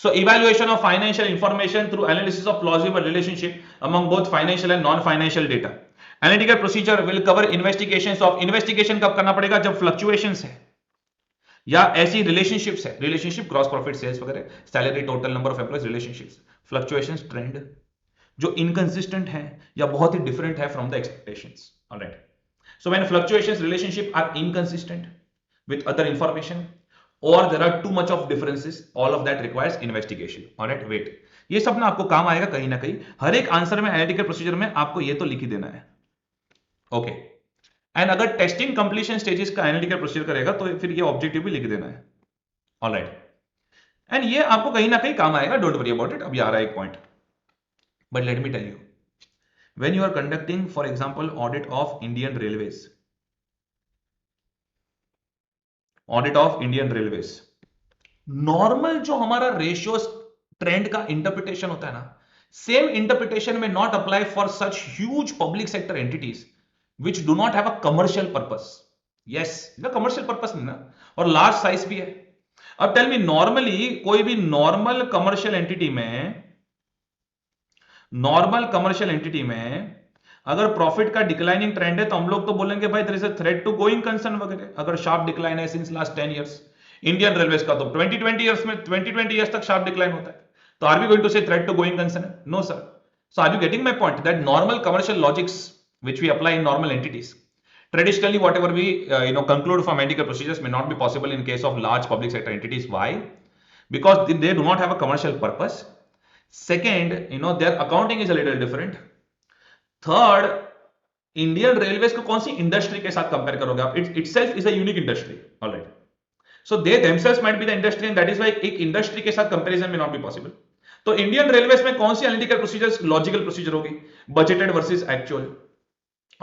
So evaluation of financial information through analysis of plausible relationship among both financial and non-financial data. Analytical procedure will cover investigations of, investigation कब करना पड़ेगा? जब fluctuations है या ऐसी relationships है, relationship, gross profit, sales वगैरह, salary, total number of employees, relationships, fluctuations, trend जो इनकंसिस्टेंट है या बहुत ही डिफरेंट है from the expectations. Alright, so when fluctuations, relationship are inconsistent with other information or there are too much of differences, all of that requires investigation. Alright, wait, ये सब ना आपको काम आएगा कहीं ना कहीं. हर एक आंसर में एनालिटिकल प्रोसीजर में आपको ये तो लिख ही देना है. ओके, एंड अगर टेस्टिंग कंप्लीशन स्टेजेस का एनालिटिकल प्रोसीजर करेगा तो फिर ये ऑब्जेक्टिव भी लिख देना है. ऑलराइट, एंड ये आपको कहीं ना कहीं काम आएगा, डोंट वरी अबाउट इट. अब आ रहा है एक point. But let me tell you, when you are conducting, for example, audit of Indian Railways, normal जो हमारा रेशियोस ट्रेंड का इंटरप्रिटेशन होता है ना, Same interpretation may not apply for such huge public sector entities which do not have a commercial purpose. Yes, इसका commercial purpose नहीं ना, और large size भी है. अब tell me normally कोई भी normal commercial entity में अगर प्रॉफिट का डिक्लाइनिंग ट्रेंड है तो हम लोग तो बोलेंगे भाई there is a threat to going concern वगैरह. अगर शार्प डिक्लाइन है since last 10 years, Indian Railways का तो 2020 इयर्स तक शार्प डिक्लाइन होता है, तो are we going to say threat to going concern? No sir. So are you getting my point that normal commercial logics which we apply in normal entities, traditionally whatever we conclude from ethical procedures may not be possible in case of large public sector entities. Why? Because they do not have a commercial purpose. Second, their accounting is a little different. Third, Indian railways को कौन सी industry के साथ compare करोगे आप? It itself is a unique industry alright. So they themselves might be the industry and that is why एक industry के साथ comparison में नॉट बी पॉसिबल. तो इंडियन रेलवेज में कौन सी एनालिटिकल प्रोसीजर्स लॉजिकल प्रोसीजर होगी? Budgeted versus actual.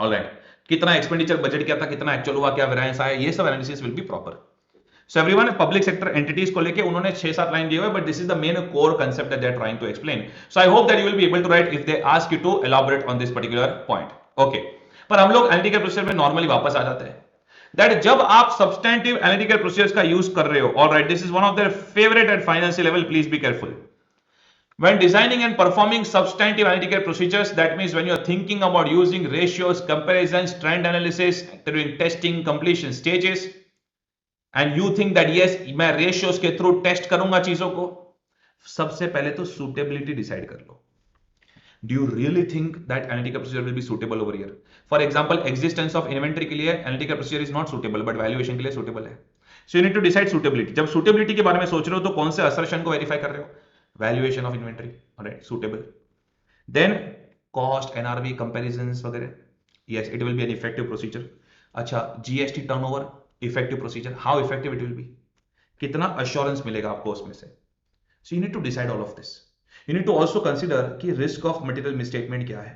ऑलराइट, कितना expenditure budget किया था, कितना एक्चुअल हुआ, क्या वेरिएंस आया, ये सब analysis will be proper. So everyone public sector entities को लेके उन्होंने 6-7 लाइन दिए हुए, but this is the main core concept that they are trying to explain. So I hope that you will be able to write if they ask you to elaborate on this particular point. Okay, पर हम लोग analytical procedure में normally वापस आ जाते हैं. That जब आप substantive analytical procedures का यूज कर रहे हो, alright, this is one of their favourite at financial level, please be careful. When designing and performing substantive analytical procedures, that means when you are thinking about using ratios, comparisons, trend analysis during testing completion stages, and you think that yes, मैं ratios के through test करूंगा चीजों को, सबसे पहले तो suitability decide कर लो. Do you really think that analytical procedure will be suitable over here? For example, existence of inventory के लिए analytical procedure is not suitable, but valuation के लिए suitable है. So you need to decide suitability. जब suitability के बारे में सोच रहे हो तो कौन से assertion को verify कर रहे हो? Valuation of inventory, alright, suitable. Then cost, NRV comparisons वगैरह, yes, it will be an effective procedure. अच्छा, GST turnover, effective procedure. How effective it will be? कितना assurance मिलेगा आपको उसमें से? So you need to decide all of this. You need to also consider कि risk of material misstatement क्या है.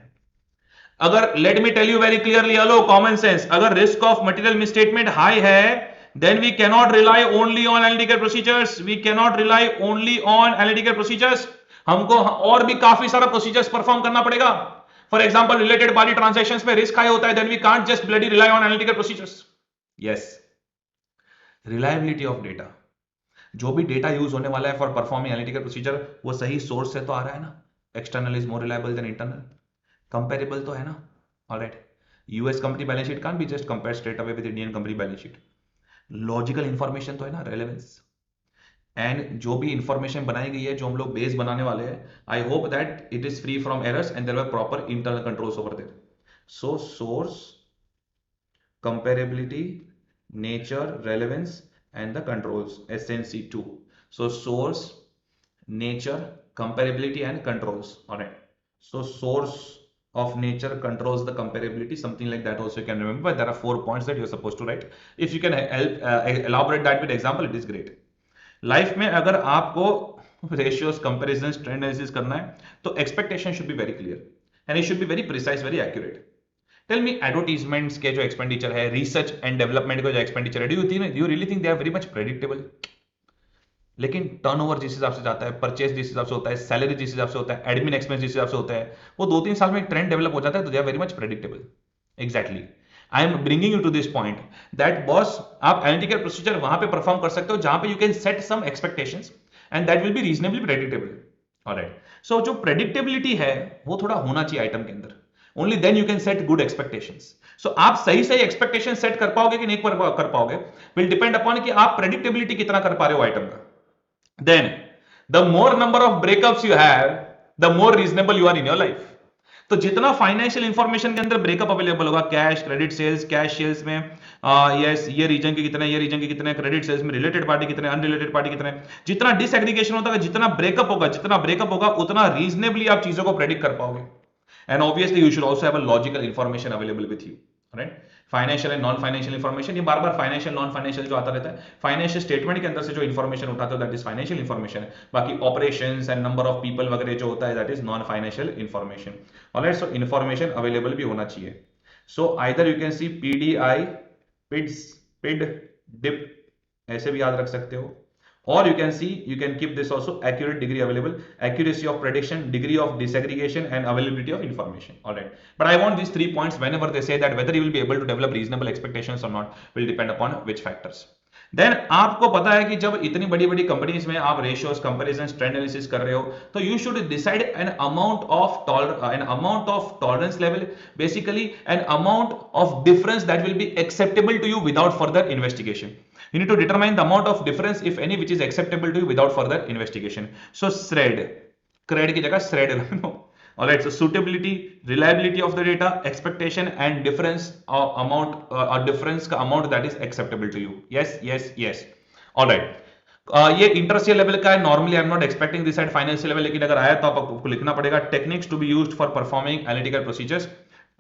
अगर let me tell you very clearly, hello common sense, अगर risk of material misstatement high है, then we cannot rely only on analytical procedures. We cannot rely only on analytical procedures. हमको और भी काफी सारा procedures perform करना पड़ेगा. For example, related party transactions में risk high होता है, then we can't just bloody rely on analytical procedures. Yes. Reliability of data. जो भी डेटा यूज होने वाला है फॉर परफॉर्मिंग एनालिटिकल प्रोसीजर, वो सही सोर्स से तो आ रहा है ना. External is more reliable then internal. Comparable तो है ना. Alright, US company balance sheet can't be just compare straight away with Indian company balance sheet. Logical information तो है ना, रेलेवेंस. एंड जो भी इंफॉर्मेशन बनाई गई है, जो हम लोग बेस बनाने वाले हैं, I hope that it is free from errors and there were proper internal controls over there. So source, comparability, nature, relevance, and the controls, SNC2. So source, nature, comparability, and controls. All right. So source of nature controls the comparability, something like that also you can remember. But there are 4 points that you're supposed to write. If you can help elaborate that with example, it is great. Life में अगर आपको ratios, comparisons, trend analysis करना है, तो expectation should be very clear and it should be very precise, very accurate. Tell me, advertisements के जो expenditure है, research and development का जो एक्सपेंडिचर है, do you really think they are very much predictable? लेकिन टर्नओवर जिस हिसाब से जाता है, परचेज जिस हिसाब से होता है, सैलरी जिस हिसाब से होता है, एडमिन एक्सपेंस जिस हिसाब से होता है, वो 2-3 साल में एक ट्रेंड डेवलप हो जाता है, तो they are very much predictable. Exactly, I am bringing you to this point that boss, आप एनालिटिकल प्रोसीजर वहां पे परफॉर्म कर सकते हो जहां पे you can set some expectations and that will be reasonably predictable. Alright, so जो predictability है वो थोड़ा होना चाहिए आइटम के अंदर. Only then you can set good expectations. So आप सही सही expectation set कर पाओगे कि नहीं कर पाओगे will depend upon कि आप predictability कितना कर पा रहे हो आइटम का. Then the more number of breakups you have, the more reasonable you are in your life. तो जितना फाइनेंशियल इंफॉर्मेशन के अंदर ब्रेकअप अवेलेबल होगा, cash, credit sales, cash sales में यस ये रीजन के कितने, ये रीजन के कितने, क्रेडिट सेल्स में रिलेटेड पार्टी कितने, अनरिलेटेड पार्टी कितने, जितना डिसएग्रीगेशन होता है, जितना ब्रेकअप होगा उतना रीजनेबली आप चीजों को प्रेडिक्ट कर पाओगे. And obviously you should also have a logical information available with you, right? Financial and non-financial information, ये बार-बार financial non-financial जो आता रहता है, financial statement के अंदर से जो information उठाते हो that is financial information, बाकी operations and number of people वगैरह जो होता है that is non-financial information. Alright, so information available भी होना चाहिए. So either you can see PDI, PID, DIP, ऐसे भी याद रख सकते हो, Or you can see, you can keep this also accurate degree available, accuracy of prediction, degree of disaggregation, and availability of information. All right, but I want these 3 points whenever they say that whether you will be able to develop reasonable expectations or not will depend upon which factors. Then आपको पता है कि जब इतनी बड़ी बड़ी companies में आप रेशियोज कंपैरिजन ट्रेंड एनालिसिस कर रहे हो तो you should decide an amount of tolerance level, basically an amount of difference that will be acceptable to you without further investigation. You need to determine the amount of difference, if any, which is acceptable to you without further investigation. So SRED, CRED की जगह SRED रखो. All right. So suitability, reliability of the data, expectation, and difference amount or difference का amount that is acceptable to you. Yes, yes, yes. All right. ये इंटरसियर level का है. Normally I am not expecting this at financial level, लेकिन अगर आया तो आपको लिखना पड़ेगा. Techniques to be used for performing analytical procedures.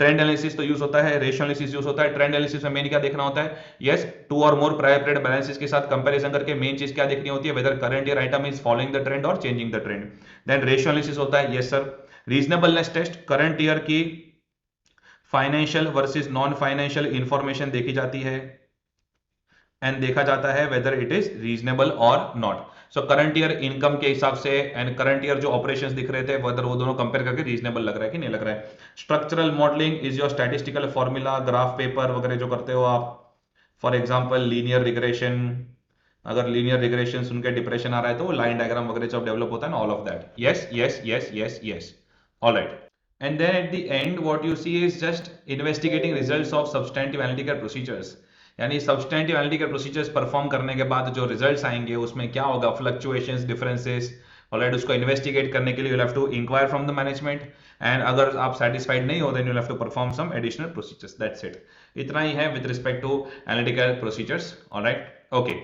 Trend analysis तो यूज होता है, रेशियो एनालिसिस यूज होता है. ट्रेंड एनालिसिस में मेन क्या देखना होता है? यस, 2 और मोर प्रायर पीरियड बैलेंसेस के साथ कंपैरिजन करके मेन चीज क्या देखनी होती है? Whether current year item is following the trend or changing the trend. Then ratio analysis होता है. Yes sir. Reasonableness test, current year की financial versus non financial information देखी जाती है एंड देखा जाता है whether it is reasonable or not. So current year income के हिसाब से एंड करंट ईयर जो ऑपरेशंस दिख रहे थे वेदर वो दोनों कंपेयर करके रीजनेबल लग रहा है कि नहीं लग रहा है. Structural modelling is your statistical formula, graph paper वगैरह जो करते हो आप. फॉर एग्जांपल लीनियर रिग्रेशन, अगर लीनियर रिग्रेशन सुन के डिप्रेशन आ रहा है तो वो लाइन डायग्राम वगैरह जब डेवलप होता है ना, all of that. Yes yes yes yes yes. Alright. And then at the end what you see is just investigating results of substantive analytical procedures. यानी सब्सटेंटिव एनालिटिकल प्रोसीजर्स परफॉर्म करने के बाद जो रिजल्ट्स आएंगे उसमें क्या होगा? Fluctuations, differences. ऑलराइट, उसको इन्वेस्टिगेट करने के लिए you have to inquire from the management and अगर आप सेटिस्फाइड नहीं हो then you have to perform some additional procedures. That's it. इतना ही है with respect to analytical procedures. Alright, okay.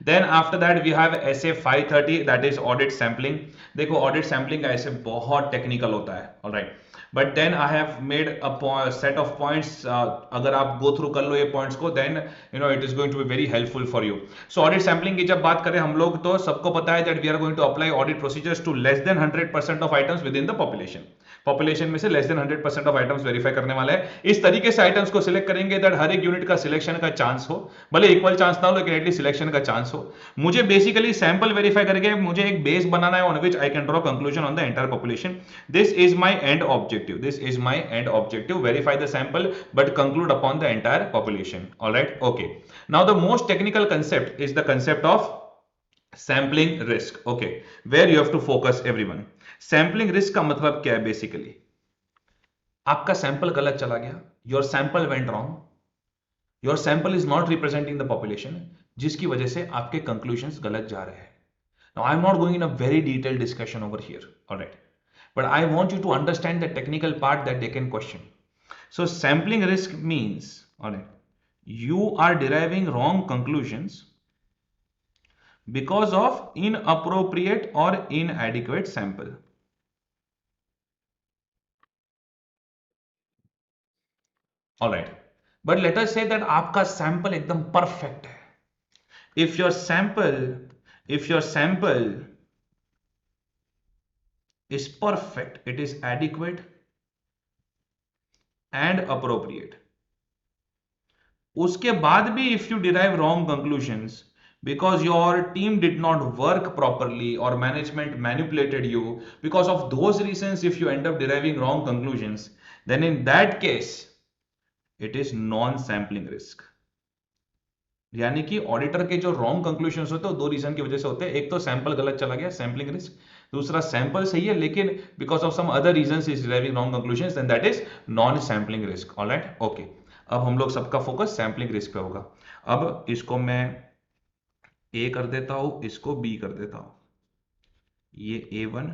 Then after that we have SA 530 that is audit sampling. देखो audit sampling का ऐसे बहुत टेक्निकल होता है. Alright, but then I have made a set of points. अगर आप गो थ्रू कर लो ये पॉइंट्स को then you know it is going to be very helpful for you. So audit sampling की जब बात करें हम लोग तो सबको पता है that we are going to apply audit procedures to less than 100% of items within the population. Population में से less than 100% of items verify करने वाले हैं. इस तरीके से आइटम्स को सिलेक्ट करेंगे दैट हर एक यूनिट का सिलेक्शन का चांस हो, भले इक्वल चांस ना हो लेकिन एटलीस्ट सिलेक्शन का चांस हो. मुझे बेसिकली सैंपल वेरीफाई करके मुझे एक बेस बनाना है on which I can draw conclusion on the entire population. This is my end objective. This is my end objective. Verify the sample but conclude upon the entire population. Alright, okay. Now the most technical concept is the concept of sampling risk. Okay, where you have to focus everyone. Sampling risk का मतलब क्या है? Basically आपका sample गलत चला गया, your sample went wrong, your sample is not representing the population, जिसकी वजह से आपके कंक्लूजन्स गलत जा रहे हैं. Now I am not going in a very detailed discussion over here, alright, but I want you to understand the technical part that they can question. So sampling risk means, alright, you are deriving wrong conclusions because of inappropriate or inadequate sample. All right, but let us say that आपका sample एकदम perfect है. If your sample is perfect, it is adequate and appropriate. उसके बाद भी if you derive wrong conclusions because your team did not work properly or management manipulated you, because of those reasons if you end up deriving wrong conclusions, then in that case it is non-sampling risk. यानी कि auditor के जो wrong conclusions होते हैं वो दो reason की वजह से होते हैं. एक तो सैंपल गलत चला गया, सैम्पलिंग रिस्क. दूसरा सैंपल सही है लेकिन because of some other reasons is deriving wrong conclusions, then that is non sampling risk. Alright, okay. अब हम लोग सबका फोकस सैम्पलिंग रिस्क पे होगा. अब इसको मैं ए कर देता हूं, इसको बी कर देता हूं. ये A1,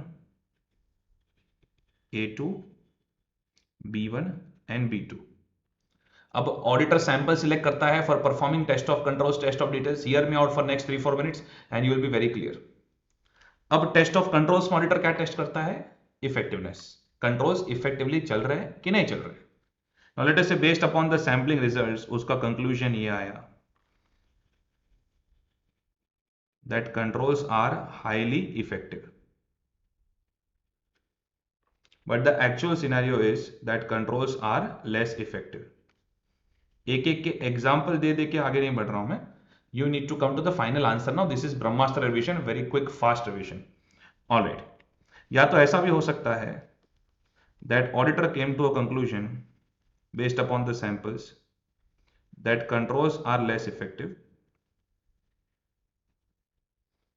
A2, B1 and B2. अब ऑडिटर सैंपल सिलेक्ट करता है for performing test of controls, test of details. Hear me out for next 3-4 minutes and you will be very clear. अब टेस्ट ऑफ कंट्रोल्स में auditor क्या test करता है? Effectiveness. Controls effectively चल रहे हैं कि नहीं चल रहे. Now let us say based upon the sampling results, उसका conclusion ये आया that controls are highly effective, but the actual scenario is that controls are less effective. एक एक के एग्जाम्पल दे दे के आगे नहीं बढ़ रहा हूं मैं. You need to come to the final answer now. This is Brahmastra revision, very quick, fast revision. All right. या तो ऐसा भी हो सकता है that auditor came to a conclusion based upon the samples that controls are less effective,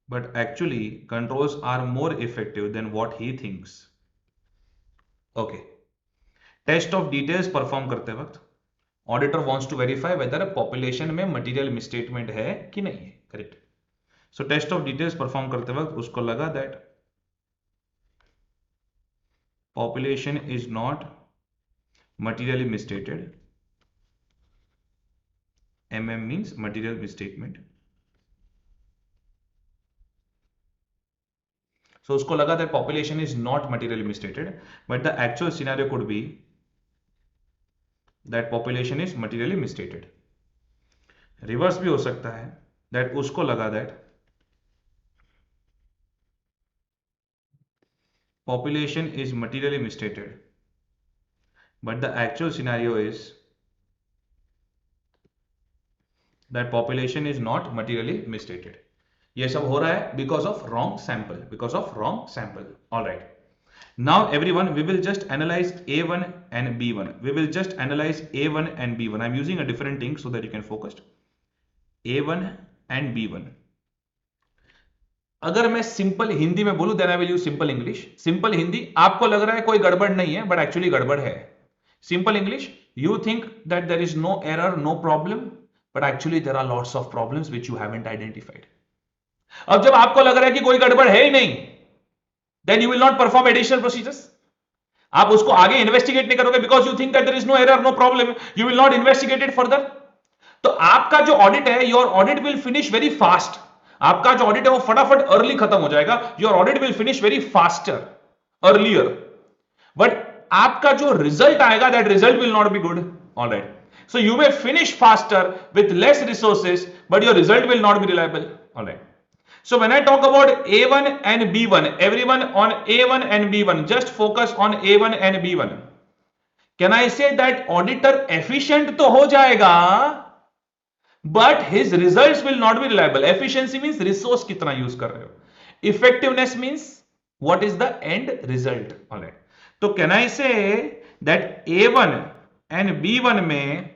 but actually controls are more effective than what he thinks. Okay. Test of details perform करते वक्त auditor wants to verify whether population में material misstatement है कि नहीं है. Correct. So test of details perform करते वक्त उसको लगा that population is not materially misstated. MM means material misstatement. So उसको लगा that population is not materially misstated, but the actual scenario could be that population is materially misstated. Reverse भी हो सकता है that उसको लगा that population is materially misstated, but the actual scenario is that population is not materially misstated. ये सब हो रहा है because of wrong sample. Because of wrong sample. All right. Now everyone, we will just analyze A1 and B1. We will just analyze A1 and B1. I'm using a different thing so that you can focus. A1 and B1. अगर मैं simple Hindi में बोलूं then I will use simple English. Simple Hindi, आपको लग रहा है कोई गड़बड़ नहीं है, but actually गड़बड़ है. Simple English, you think that there is no error, no problem, but actually there are lots of problems which you haven't identified. अब जब आपको लग रहा है कि कोई गड़बड़ है ही नहीं, then you will not perform additional procedures. आप उसको आगे इन्वेस्टिगेट नहीं करोगे because you think that there is no error, no problem. You will not investigate it further. तो आपका जो ऑडिट है, your audit will finish very fast. आपका जो ऑडिट है वो फटाफट अर्ली खत्म हो जाएगा. Your audit will finish very faster, earlier. But आपका जो रिजल्ट आएगा, that result will not be good. All right. So you may finish faster with less resources, but your result will not be reliable. All right. So when I talk about A1 and B1, everyone on A1 and B1, just focus on A1 and B1. Can I say that auditor efficient तो हो जाएगा, but his results will not be reliable. Efficiency means resource कितना use कर रहे हो. Effectiveness means what is the end result. All right. तो can I say that A1 and B1 में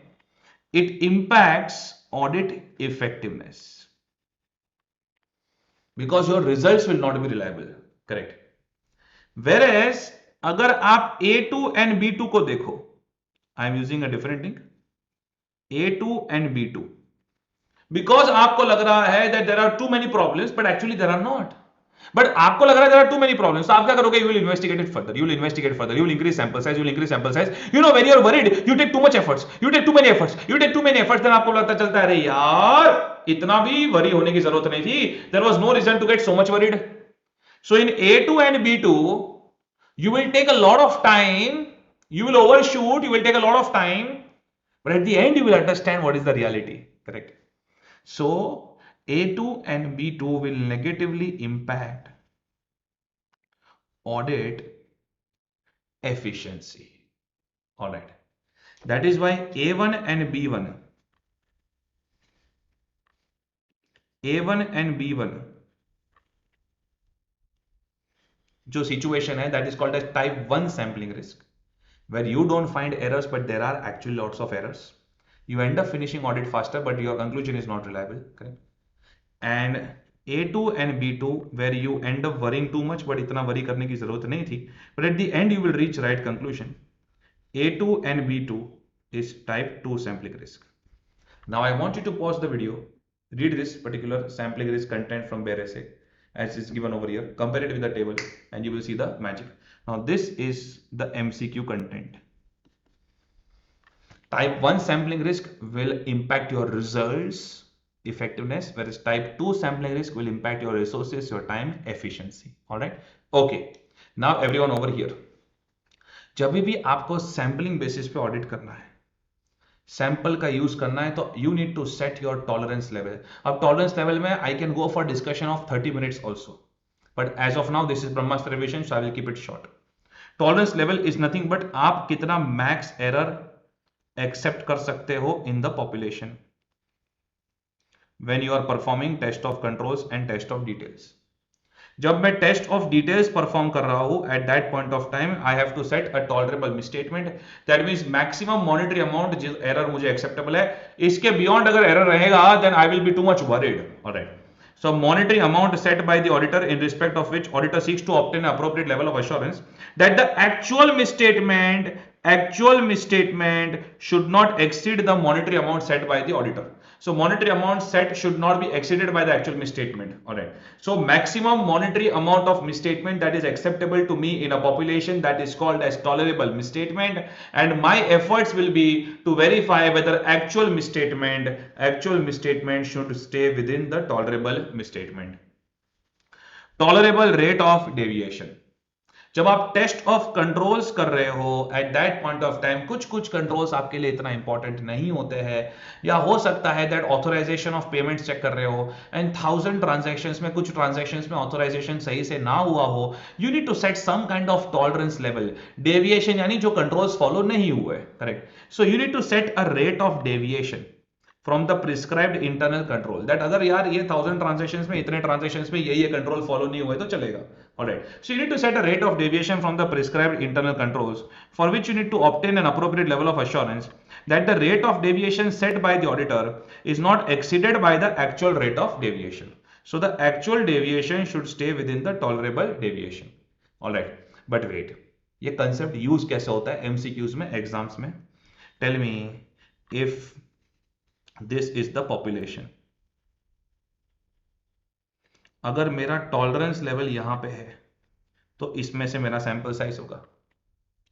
it impacts audit effectiveness? Because your results will not be reliable. Correct. Whereas अगर आप A2 and B2 को देखो, I am using a different thing, A2 and B2, because आपको लग रहा है that there are too many problems, but actually there are not. But आपको लग रहा है there are too many problems, तो आप क्या करोगे? You will investigate it further. You will investigate further. You will increase sample size. You will increase sample size. You know, when you are worried, you take too much efforts. You take too many efforts. You take too many efforts. Then आपको लगता चलता है, अरे यार, इतना भी worry होने की जरूरत नहीं थी. There was no reason to get so much worried. So in A2 and B2, you will take a lot of time. You will overshoot. You will take a lot of time. But at the end, you will understand what is the reality. Correct. So A2 and B2 will negatively impact audit efficiency. All right. That is why A1 and B1, A1 and B1 जो situation है, that is called as type 1 sampling risk, where you don't find errors but there are actually lots of errors. You end up finishing audit faster but your conclusion is not reliable. Correct. And A2 and B2 where you end up worrying too much but इतना worry करने की जरूरत नहीं थी, but at the end you will reach right conclusion. A2 and B2 is type 2 sampling risk. Now I want you to pause the video, read this particular sampling risk content from Bare Essay as is given over here, compare it with the table and you will see the magic. Now this is the MCQ content. Type 1 sampling risk will impact your results effectiveness, whereas type 2 sampling risk will impact your resources, your time, efficiency. All right. Okay. Now everyone over here, जब भी आपको sampling basis पे audit करना है, sample का use करना है, तो you need to set your tolerance level. अब टॉलरेंस लेवल में I can go for discussion of 30 minutes also, but as of now this is Brahmastra revision, so I will keep it short. Tolerance level is nothing but आप कितना max error accept कर सकते हो in the population. when you are performing test of controls and test of details. जब मैं test of details perform कर रहा हूं, at that point of time I have to set a tolerable misstatement, that means maximum monetary amount, जिस error मुझे acceptable है, इसके beyond अगर एरर रहेगा then I will be too much worried. Alright. So monetary amount set by the auditor in respect of which auditor seeks to obtain an appropriate level of assurance that the actual misstatement should not exceed the monetary amount set by the auditor. So monetary amount set should not be exceeded by the actual misstatement. All right. So maximum monetary amount of misstatement that is acceptable to me in a population, that is called as tolerable misstatement, and my efforts will be to verify whether actual misstatement should stay within the tolerable misstatement. Tolerable rate of deviation. जब आप test of controls कर रहे हो at that point of time, कुछ कुछ controls आपके लिए इतना इंपॉर्टेंट नहीं होते हैं, या हो सकता है that authorization of payments check कर रहे हो एंड 1000 ट्रांजैक्शंस में कुछ ट्रांजैक्शंस में ऑथोराइजेशन सही से ना हुआ हो, you need to set some kind of tolerance level. Deviation यानी जो कंट्रोल्स फॉलो नहीं हुए, correct. So you need to set a rate of deviation from the prescribed internal control, that अगर यार ये 1000 ट्रांजैक्शंस में, इतने ट्रांजैक्शंस में ये कंट्रोल फॉलो नहीं हुए तो चलेगा. Alright, so you need to set a rate of deviation from the prescribed internal controls, for which you need to obtain an appropriate level of assurance that the rate of deviation set by the auditor is not exceeded by the actual rate of deviation. So the actual deviation should stay within the tolerable deviation. Alright, but wait, ये concept use कैसे होता है MCQs में, exams में? Tell me, if this is the population, अगर मेरा tolerance level यहां पे है तो इसमें से मेरा सैंपल साइज होगा.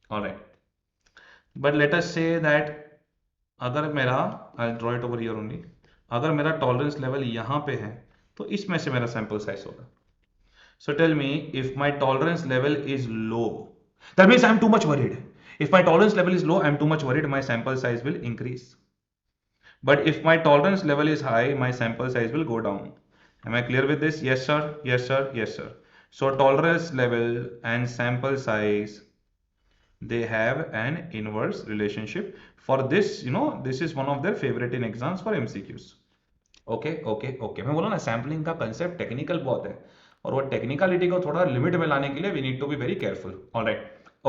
Alright, but let us say that अगर मेरा, I draw it over here only, अगर मेरा टॉलरेंस लेवल यहां पे है तो इसमें से मेरा सैंपल साइज होगा. So tell me, if my tolerance level is low, that means I am too much worried. If my tolerance level is low, I am too much worried, my sample size will increase. But if my tolerance level is high, my sample size will go down. Am I clear with this? Yes, sir. Yes, sir. Yes, sir. So tolerance level and sample size, they have an inverse relationship. For this, this is one of their favorite in exams for MCQs. Okay, okay, okay. मैं बोला ना, sampling का concept technical बहुत है, और वो technicality को थोड़ा लिमिट में लाने के लिए we need to be very careful. Alright,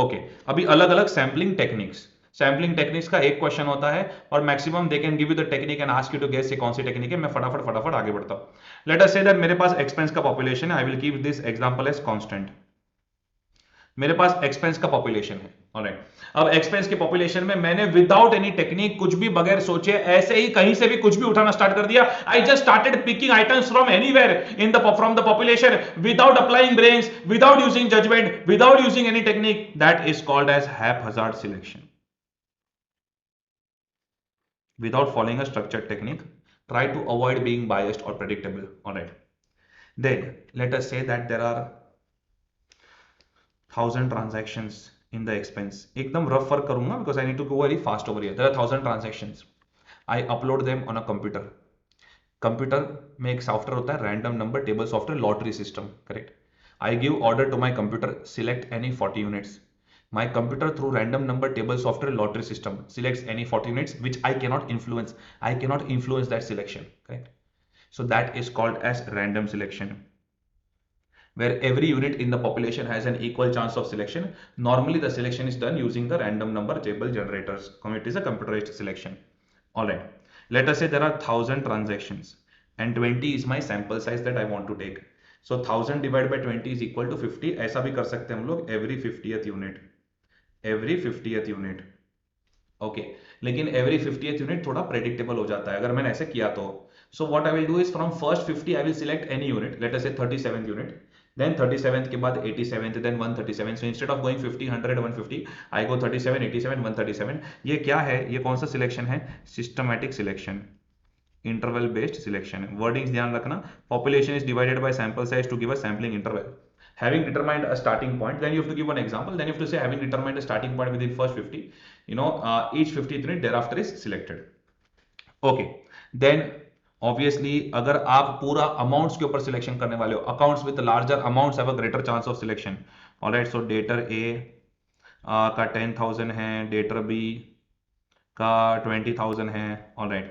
okay. अभी अलग अलग सैम्पलिंग टेक्निक्स, सैम्पलिंग टेक्निक्स का एक क्वेश्चन होता है और maximum they can give you the technique and ask you to guess ये कौन सी टेक्निक है. मैं फटाफट आगे बढ़ता हूं. लेट अस से दैट मेरे पास एक्सपेंस का पॉपुलेशन है. I will keep this example as constant. मेरे पास एक्सपेंस का पॉपुलेशन है. ऑलराइट, अब एक्सपेंस के पॉपुलेशन में मैंने विदाउट एनी टेक्निक, कुछ भी बगैर सोचे, ऐसे ही कहीं से भी कुछ भी उठाना स्टार्ट कर दिया. I just started picking items from anywhere in the from the population without applying brains, without using judgement, without using any technique. That is called as haphazard selection. Without following a structured technique, try to avoid being biased or predictable. All right, then let us say that there are 1000 transactions in the expense. एकदम rough work करूंगा because I need to go very fast over here. There are 1000 transactions. I upload them on a computer. Computer में एक software होता है, random number table software, lottery system, correct. I give order to my computer, select any 40 units. My computer through random number table software lottery system selects any 40 units which I cannot influence. I cannot influence that selection, correct? So that is called as random selection, where every unit in the population has an equal chance of selection. Normally the selection is done using the random number table generators. It is a computerized selection. All right, let us say there are 1000 transactions and 20 is my sample size that I want to take. So 1000 divided by 20 is equal to 50. ऐसा भी कर सकते हैं हम लोग, every 50th unit. Every 50th unit. Okay, लेकिन every 50th unit थोड़ा predictable हो जाता है अगर मैंने ऐसे किया तो. So what I will do is from first 50 I will select any unit, let us say 37th unit, then 37th के बाद 87th, then 137. So instead of going 50 100 150 आई गो 37 87 137. ये क्या है, ये कौन सा सिलेक्शन है? Systematic selection, interval based selection. Wordings ध्यान रखना. Population is divided by sample size to give a sampling interval. Having determined a starting point, then you have to give one example, then you have to say having determined a starting point within first 50, each 50th unit thereafter is selected. Okay, then obviously अगर आप पूरा amounts के ऊपर selection करने वाले हो, accounts with larger amounts have a greater chance of selection. Alright, so debtor A का 10,000 है, डेटर बी का 20,000 है. ऑलराइट,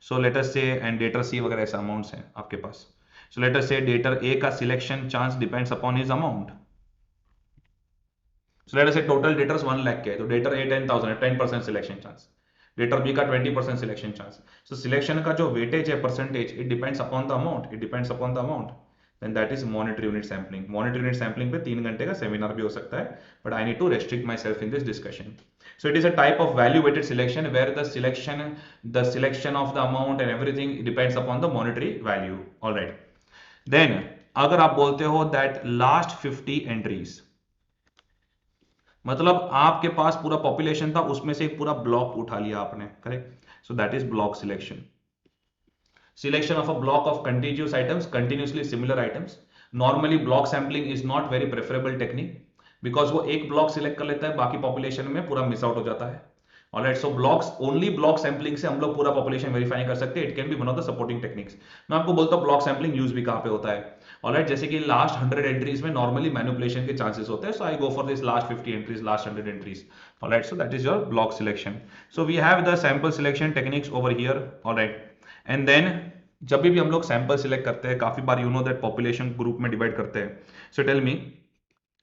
सो लेट अस से एंड डेटर सी वगैरह ऐसे अमाउंट्स हैं आपके पास. सो लेट अस से डेटर ए का selection chance depends upon his amount. सो लेट अस से टोटल डेटर्स 1 लाख के है, तो डेटर ए 10,000 है, 10% सिलेक्शन चांस. डेटर बी का 20% सिलेक्शन चांस. सो सिलेक्शन का जो वेटेज है percentage, it depends upon the amount, it depends upon the amount. then that is monitor unit sampling. Monitor unit sampling पे 3 घंटे का सेमिनार भी हो सकता है, but I need to restrict myself in this discussion. So it is a type of value weighted selection where the selection of the amount and everything depends upon the monetary value. All right. Then अगर आप बोलते हो that last 50 entries, मतलब आपके पास पूरा population था, उसमें से एक पूरा ब्लॉक उठा लिया आपने, correct. So that is block selection. Selection of a block of contiguous items, continuously similar items. Normally block sampling is not very preferable technique because वो एक block select कर लेता है, बाकी population में पूरा miss out हो जाता है. Alright, so blocks, only block sampling से हम लोग पूरा population verify नहीं कर सकते. It can be one of the supporting techniques. मैं आपको बोलता हूँ block sampling use भी कहाँ पे होता है. Alright, जैसे कि last 100 entries में normally manipulation के chances होते हैं, so I go for this last 50 entries, last 100 entries. Alright, so that is your block selection. So we have the sample selection techniques over here. Alright. And then जब भी हम लोग sample select करते हैं, काफी बार you know that population group में divide करते हैं. सो टेल मी,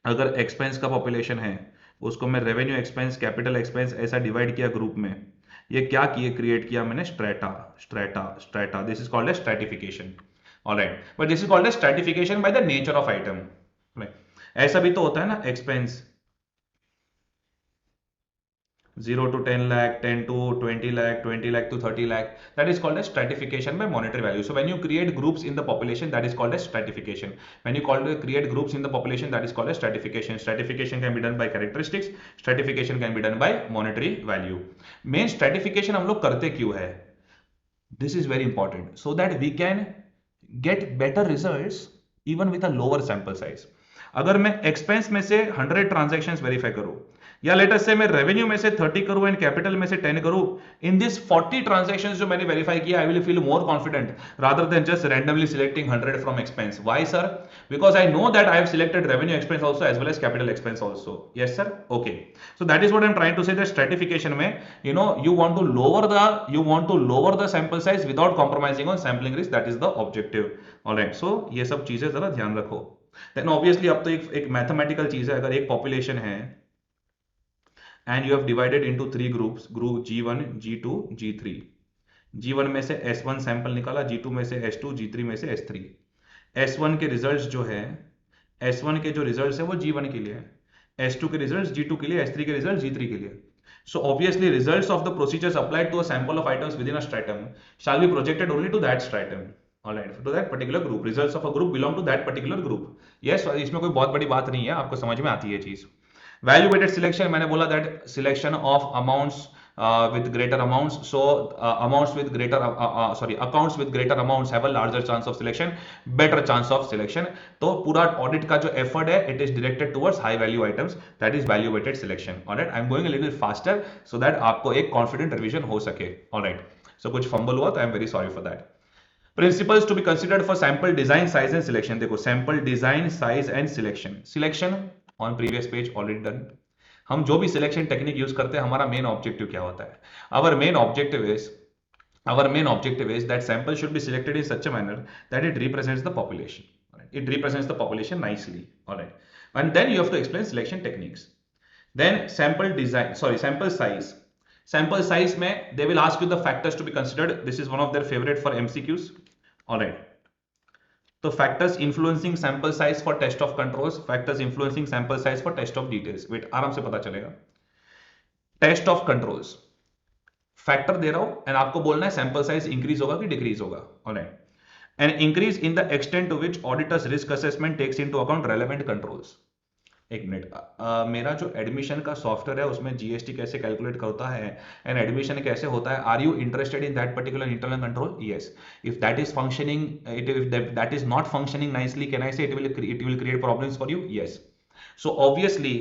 अगर एक्सपेंस का पॉपुलेशन है, उसको मैं रेवेन्यू एक्सपेंस, कैपिटल एक्सपेंस ऐसा डिवाइड किया ग्रुप में, ये क्या किए, क्रिएट किया मैंने strata strata strata. This is called as stratification. Alright, but this is called as stratification by the nature of item. ऐसा भी तो होता है ना, expense 0 to 10 lakh, 10 to 20 lakh, 20 lakh to 30 lakh. That is called as stratification by monetary value. So when you create groups in the population, that is called as stratification. When you create groups in the population, that is called as stratification. Stratification can be done by characteristics. Stratification can be done by monetary value. Main stratification हम लोग करते क्यों है? This is very important. So that we can get better results even with a lower sample size. अगर मैं expense में से 100 transactions verify करूं, या लेटेस्ट से मैं रेवेन्यू में से 30 करूं एंड कैपिटल में से 10 करूं, इन दिस 40 ट्रांजैक्शंस जो मैंने वेरीफाई किया, I will feel more confident rather than just randomly selecting 100 from expense. Why sir? Because I know that I have selected revenue expense also as well as capital expense also. Yes sir, okay. So that is what I am trying to say. That stratification में you know you want to lower the sample size without compromising on sampling risk. That is the objective. Alright, so ये सब चीजें जरा ध्यान रखो. Then obviously अब तो एक मैथमेटिकल चीज है, अगर एक पॉपुलेशन है and you have divided into 3 groups, group G1, G2, G3. G1 में से S1 सैंपल निकाला, G2 में से S2, G3 में से S3. S1 के रिजल्ट्स जो है, S1 के जो रिजल्ट्स है वो G1 के लिए है, S2 के रिजल्ट्स G2 के लिए, S3 के रिजल्ट्स G3 के लिए. So obviously results of the procedures applied to a sample of items within a stratum shall be projected only to that stratum. Alright, to that particular group. Results of a group belong to that particular group. Yes, इसमें कोई बहुत बड़ी बात नहीं है, आपको समझ में आती है चीज. वैल्यू वेटेड सिलेक्शन, मैंने बोला that selection of amounts with greater amounts. So accounts with greater amounts have a larger chance of selection, better chance of selection. तो पूरा ऑडिट का जो एफर्ट है, it is directed towards high value items, that is value weighted selection. Alright, I'm going a little faster so that आपको एक confident revision हो सके. Alright, so कुछ फंबल हुआ तो I'm very sorry for that. Principles to be considered for sample design, size and selection. देखो, sample design, size and selection on previous page already done. हम जो भी सिलेक्शन टेक्निक यूज करते हैं, हमारा मेन ऑब्जेक्टिव क्या होता है? Our main objective is that sample should be selected in such a manner that it represents the population. Right? It represents the population nicely. All right, and then you have to explain selection techniques. Then sample size. Sample size में they will ask you the factors to be considered. This is one of their favorite for MCQs. All right. तो factors influencing sample size for test of controls, factors influencing sample size for test of details. Wait, आराम से पता चलेगा. Test of controls, factor दे रहा हूं and आपको बोलना है सैंपल साइज इंक्रीज होगा कि डिक्रीज होगा. Alright, and increase in the extent to which auditors risk assessment takes into account relevant controls. एक मिनट, मेरा जो एडमिशन का सॉफ्टवेयर है उसमें जीएसटी कैसे कैलकुलेट करता है एंड एडमिशन कैसे होता है, are you interested in that particular internal control? Yes. If that is functioning, if that is not functioning nicely, can I say it will create problems for you? Yes. So obviously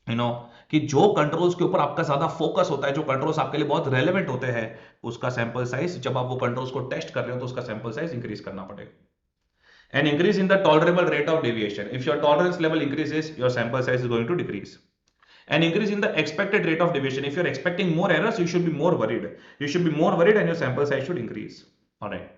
you know कि जो controls के ऊपर आपका ज्यादा focus होता है, जो controls आपके लिए बहुत रेलेवेंट होते हैं, उसका सैंपल साइज, जब आप वो कंट्रोल्स को टेस्ट कर रहे हो तो उसका सैंपल साइज इंक्रीज करना पड़ेगा. An increase in the tolerable rate of deviation. If your tolerance level increases, your sample size is going to decrease. An increase in the expected rate of deviation. If you're expecting more errors, you should be more worried. You should be more worried and your sample size should increase. All right.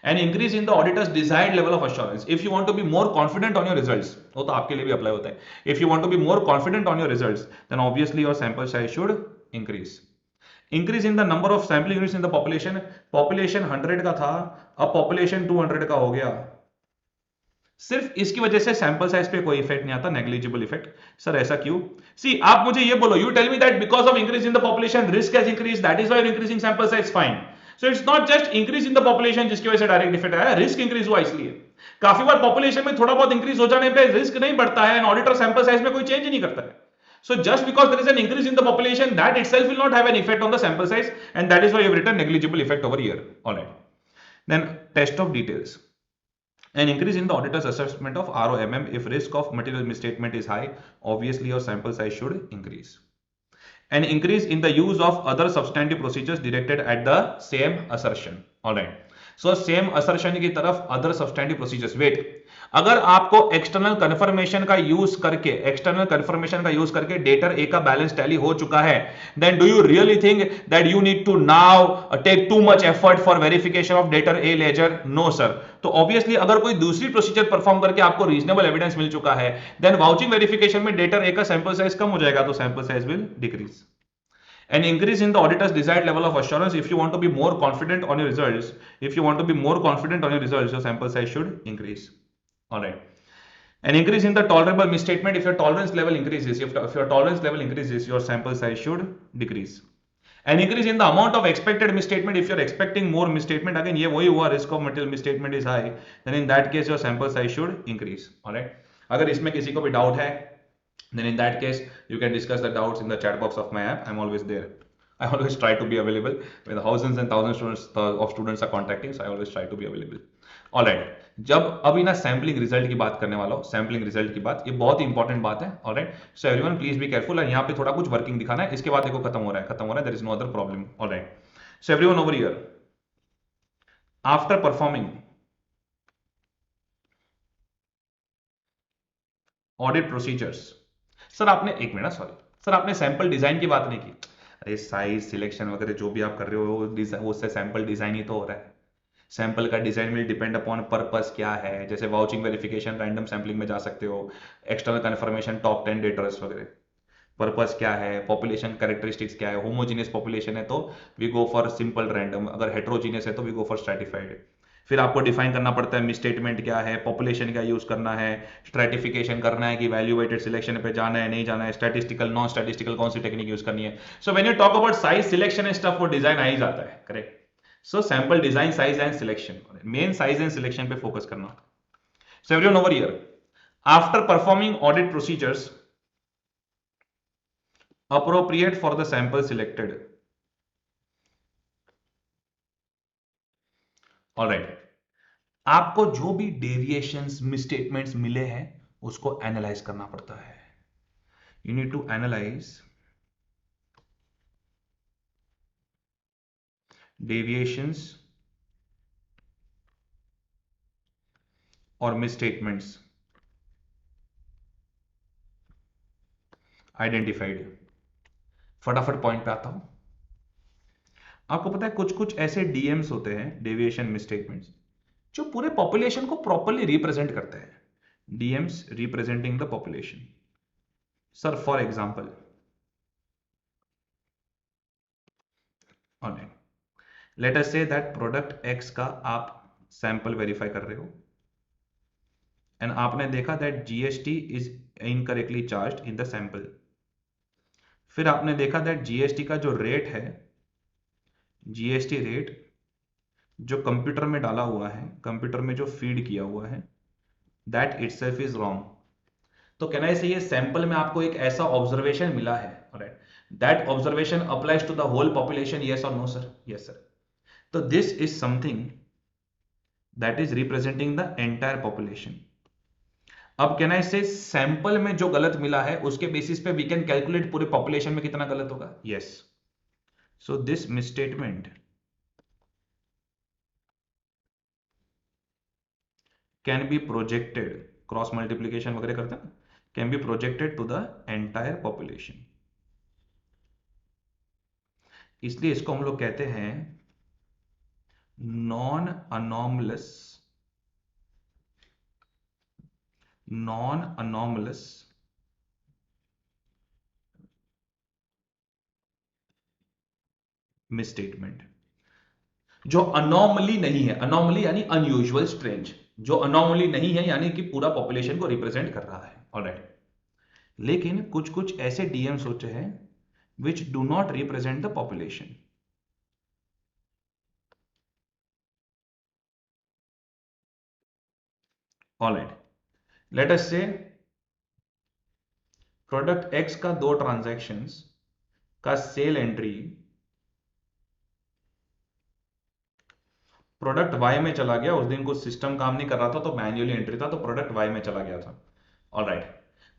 An increase in the auditor's desired level of assurance. If you want to be more confident on your results, वो तो आपके लिए भी apply होता है. If you want to be more confident on your results, then obviously your sample size should increase. Increase in the number of sampling units in the population. Population 100 का था, अब population 200 का हो गया. सिर्फ इसकी वजह से सैंपल साइज पे कोई इफेक्ट नहीं आता, नेग्लिजिबल इफेक्ट. सर ऐसा क्यों? सी आप मुझे ये बोलो, you tell me that because of increase in the population risk has increase, that is why increasing sample size, fine. So it's not just increase in the population जिसकी वजह से direct effect आया, रिस्क इंक्रीज हुआ इसलिए. काफी बार population में थोड़ा बहुत इंक्रीज हो जाने पे रिस्क नहीं बढ़ता है एंड ऑडिटर सैंपल साइज में कोई चेंज ही नहीं करता है. So just because there is an increase in the population, that itself will not have an effect on the sample size, and that is why you have written negligible effect over here. All right. Then test of details. An increase in the auditor's assessment of ROMM. If risk of material misstatement is high, obviously your sample size should increase. An increase in the use of other substantive procedures directed at the same assertion. All right. So same assertion की तरफ other substantive procedures. Wait. अगर आपको external confirmation का use करके debtor A का balance tally हो चुका है, then do you really think that you need to now take too much effort for verification of debtor A ledger? No sir. तो obviously अगर कोई दूसरी प्रोसीजर परफॉर्म करके आपको रीजनेबल एविडेंस मिल चुका है, देन वाउचिंग वेरिफिकेशन में डेटर ए का सैंपल साइज कम हो जाएगा, तो sample size will decrease. An increase in the auditor's desired level of assurance. If you want to be more confident on your results, your sample size should increase. All right. An increase in the tolerable misstatement. If your tolerance level increases, your sample size should decrease. An increase in the amount of expected misstatement. If you're expecting more misstatement, again ये वही हुआ, risk of material misstatement is high, then in that case your sample size should increase. All right. अगर इसमें किसी को भी doubt है, then in that case you can discuss the doubts in the chat box of my app. I'm always there. I always try to be available when thousands and thousands of students are contacting, so I always try to be available. All right. जब अभी ना sampling result की बात करने वाला हूं, sampling result की बात, ये बहुत ही इंपॉर्टेंट बात है. Alright. So everyone please be careful. और यहाँ पे थोड़ा कुछ वर्किंग दिखाना है, इसके बाद देखो खत्म हो रहा है, there is no other problem. Alright. So everyone over here, after performing audit procedures. Sir आपने एक मिनट, सॉरी सर, आपने सैंपल डिजाइन की बात नहीं की. अरे साइज सिलेक्शन वगैरह जो भी आप कर रहे हो उससे सैंपल डिजाइन ही तो हो रहा है. सैंपल का design will depend upon purpose क्या है. जैसे वाउचिंग वेरिफिकेशन रैंडम सैंपलिंग में जा सकते हो, एक्सटर्नल कन्फर्मेशन टॉप 10 डेटर्स वगैरह. पर्पस क्या है, पॉपुलेशन कैरेक्टरिस्टिक्स क्या है. होमोजीनियस पॉपुलेशन है तो we go for simple random, अगर हेट्रोजीनियस है तो वी गो फॉर स्ट्रैटिफाइड. फिर आपको डिफाइन करना पड़ता है मिसस्टेटमेंट क्या है, पॉपुलेशन क्या यूज करना है, स्ट्रैटिफिकेशन करना है कि वैल्यू वेटेड सिलेक्शन पे जाना है नहीं जाना है, स्टैटिस्टिकल नॉन स्टैटिस्टिकल कौन सी टेक्निक यूज करनी है. सो when you talk about size selection and stuff, वो डिजाइन आ ही जाता है. Correct. So sample design, size and selection, main size and selection पे फोकस करना. सो everyone over here, after performing audit procedures appropriate for the sample selected. All right. आपको जो भी deviations, misstatements मिले हैं उसको एनालाइज करना पड़ता है. You need to analyse deviations और मिसस्टेटमेंट्स आइडेंटिफाइड. फटाफट पॉइंट पे आता हूं. आपको पता है कुछ कुछ ऐसे डीएम्स होते हैं, डेविएशन मिसस्टेटमेंट्स, जो पूरे पॉपुलेशन को प्रॉपरली रिप्रेजेंट करते हैं. DMs representing the population. Sir for example, late us say that product x का आप सैंपल वेरीफाई कर रहे हो एंड आपने देखा that GST is incorrectly charged in the sample. फिर आपने देखा दैट जीएसटी का जो रेट है, जीएसटी रेट जो कंप्यूटर में डाला हुआ है, कंप्यूटर में जो फीड किया हुआ है, दैट इटसेल्फ इज रॉन्ग. तो कहना है ये सैंपल में आपको एक ऐसा ऑब्जर्वेशन मिला है, right, that observation applies to the whole population, yes और नो सर? Yes sir. तो this is something that is representing the entire population. अब कहना है इससे सैंपल में जो गलत मिला है उसके बेसिस पे वी कैन कैलकुलेट पूरे पॉपुलेशन में कितना गलत होगा. Yes. So this misstatement can be projected, cross multiplication वगैरह करते हैं, can be projected to the entire population. इसलिए इसको हम लोग कहते हैं नॉन अनॉमलस मिसस्टेटमेंट। जो अनॉमली नहीं है, अनॉमली यानी अनयूजुअल, स्ट्रेंज, जो अनॉमली नहीं है यानी कि पूरा पॉपुलेशन को रिप्रेजेंट कर रहा है। ऑलराइट, लेकिन कुछ कुछ ऐसे डीएम्स होते हैं which do not represent the population. All right, let us say product X का 2 ट्रांजैक्शंस का सेल एंट्री प्रोडक्ट Y में चला गया। उस दिन कुछ सिस्टम काम नहीं कर रहा था तो मैन्युअली एंट्री था, तो प्रोडक्ट Y में चला गया था। All right,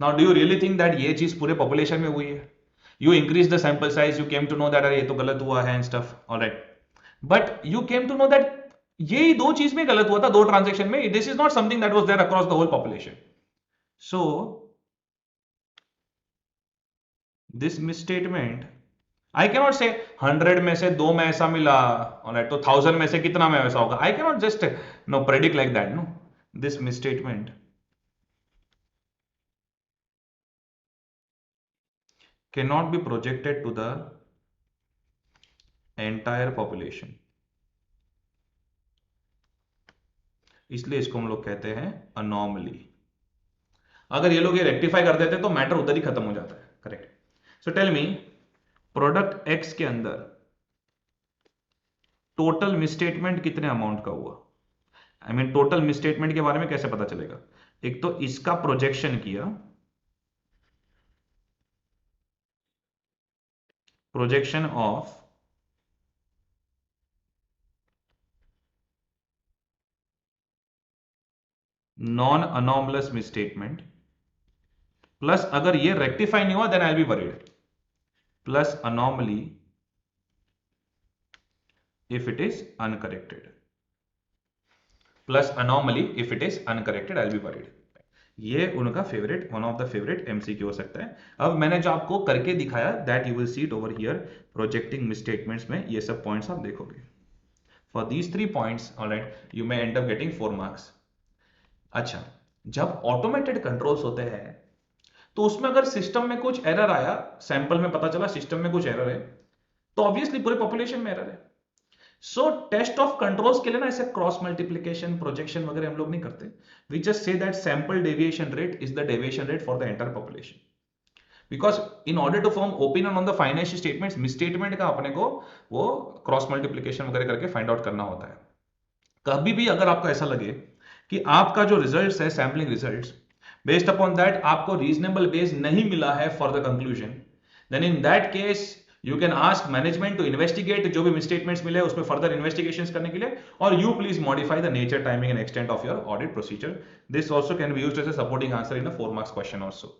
now do you really think that ये चीज पूरे पॉपुलेशन में हुई है? You increase the sample size, you came to know that अरे ये तो गलत हुआ है and stuff. All right, but you came to know that ये दो चीज में गलत हुआ था, दो ट्रांजेक्शन में। This is not something that was there across the whole population. So this misstatement, I can not say 100 में से 2 में ऐसा मिला, ऑलराइट, तो 1000 में से कितना में ऐसा होगा? I can not just know predict like that. No, this misstatement cannot be projected to the entire population। इसलिए इसको हम लोग कहते हैं अनॉमली। अगर ये लोग ये रेक्टिफाई कर देते तो मैटर उधर ही खत्म हो जाता है। Correct. So tell me, product X के अंदर टोटल मिसस्टेटमेंट कितने अमाउंट का हुआ? आई मीन टोटल मिसस्टेटमेंट के बारे में कैसे पता चलेगा? एक तो इसका प्रोजेक्शन किया, projection of non anomalous misstatement, plus अगर ये रेक्टिफाई नहीं हुआ then I will be worried, plus anomaly if it is uncorrected, plus anomaly if it is uncorrected, I'll be worried। ये उनका favourite, one of the favourite MCQ हो सकता है। अब मैंने जो आपको करके दिखाया that you will see it over here, projecting misstatements में ये सब पॉइंट्स आप देखोगे। For these 3 points, alright, you may and up getting 4 marks. अच्छा, जब ऑटोमेटेड कंट्रोल्स होते हैं तो उसमें अगर सिस्टम में कुछ एरर आया, सैंपल में पता चला सिस्टम में कुछ एरर है, तो ऑब्वियसली पूरे पॉपुलेशन में एरर है। सो टेस्ट ऑफ कंट्रोल्स के लिए ना ऐसे क्रॉस मल्टीप्लिकेशन, प्रोजेक्शन वगैरह हम लोग नहीं करते। We just say that sample deviation rate is the deviation rate for the entire population, because in order to form opinion on the financial statements, misstatement का अपने को वो क्रॉस मल्टीप्लिकेशन वगैरह करके फाइंड आउट करना होता है। कभी भी अगर आपको ऐसा लगे कि आपका जो रिजल्ट्स है, sampling results, based upon that आपको रीजनेबल बेस नहीं मिला है for the conclusion, then in that case you can ask management to investigate जो भी मिसस्टेटमेंट्स मिले उसमें फर्दर इन्वेस्टिगेशंस करने के लिए, और you please modify the nature, timing and extent of your audit procedure. This also can be used as a supporting answer in a 4 marks question also.